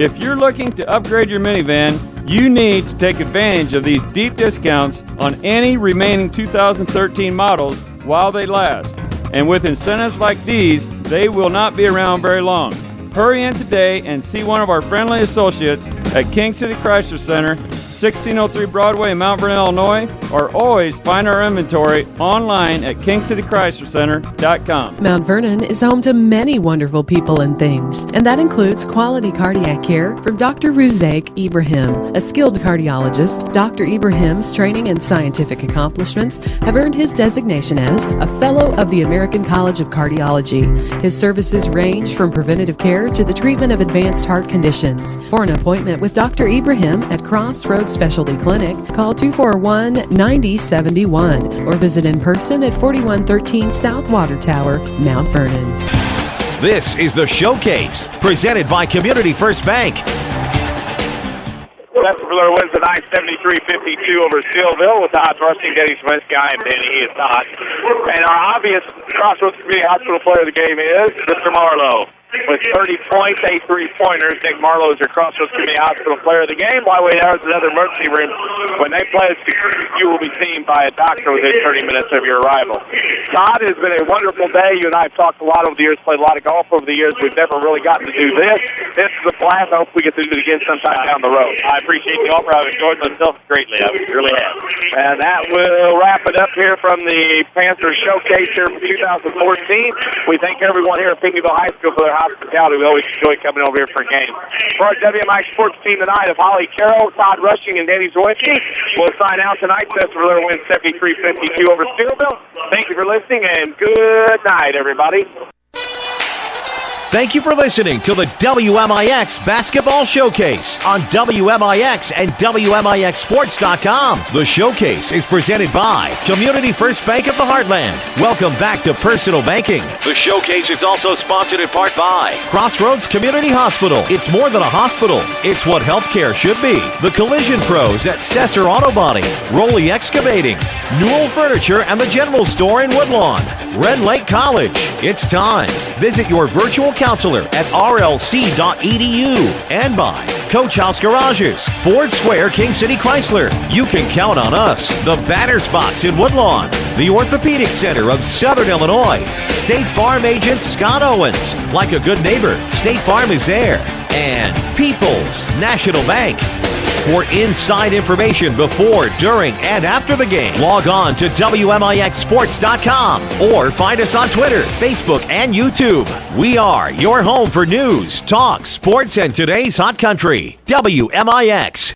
If you're looking to upgrade your minivan, you need to take advantage of these deep discounts on any remaining 2013 models while they last. And with incentives like these, they will not be around very long. Hurry in today and see one of our friendly associates at King City Chrysler Center, 1603 Broadway in Mount Vernon, Illinois, or always find our inventory online at KingCityChryslerCenter.com. Mount Vernon is home to many wonderful people and things, and that includes quality cardiac care from Dr. Ruzaik Ibrahim, a skilled cardiologist. Dr. Ibrahim's training and scientific accomplishments have earned his designation as a Fellow of the American College of Cardiology. His services range from preventative care to the treatment of advanced heart conditions. For an appointment with Dr. Ibrahim at Crossroads Specialty Clinic, call 241-9071 or visit in person at 4113 South Water Tower, Mount Vernon. This is the Showcase, presented by Community First Bank. Sesser-Valier wins tonight 73-52 over Steeleville with Todd Rushing, Denny Czerwinski, and Danny. He is Todd. And our obvious Crossroads Community Hospital player of the game is Mr. Marlowe. With 30 points, 8 3-pointers, Nick Marlowe is your Crossroads Community Hospital player of the game. By the way, there's another emergency room. When they play, you will be seen by a doctor within 30 minutes of your arrival. Todd, it has been a wonderful day. You and I have talked a lot over the years, played a lot of golf over the years. We've never really gotten to do this. This is a blast. I hope we get to do it again sometime down the road. I appreciate the offer. I've enjoyed myself greatly. I really have. And that will wrap it up here from the Panther Showcase here for 2014. We thank everyone here at Pinckneyville High School for their hospitality. We always enjoy coming over here for a game. For our WMIX sports team tonight of Holly Carroll, Todd Rushing, and Danny Czerwinski, we'll sign out tonight. Sesser-Valier wins 73-52 over Steeleville. Thank you for listening, and good night, everybody. Thank you for listening to the WMIX Basketball Showcase on WMIX and WMIXSports.com. The Showcase is presented by Community First Bank of the Heartland. Welcome back to personal banking. The Showcase is also sponsored in part by Crossroads Community Hospital. It's more than a hospital. It's what healthcare should be. The Collision Pros at Sesser Auto Body, Roley Excavating, Newell Furniture and the General Store in Woodlawn, Red Lake College. It's time. Visit your virtual counselor at rlc.edu and by Coach House Garages, Ford Square, King City Chrysler. You can count on us. The Batter's Box in Woodlawn, the Orthopedic Center of Southern Illinois, State Farm agent Scott Owens. Like a good neighbor, State Farm is there. And People's National Bank. For inside information before, during, and after the game, log on to WMIXSports.com or find us on Twitter, Facebook, and YouTube. We are your home for news, talk, sports, and today's hot country. WMIX.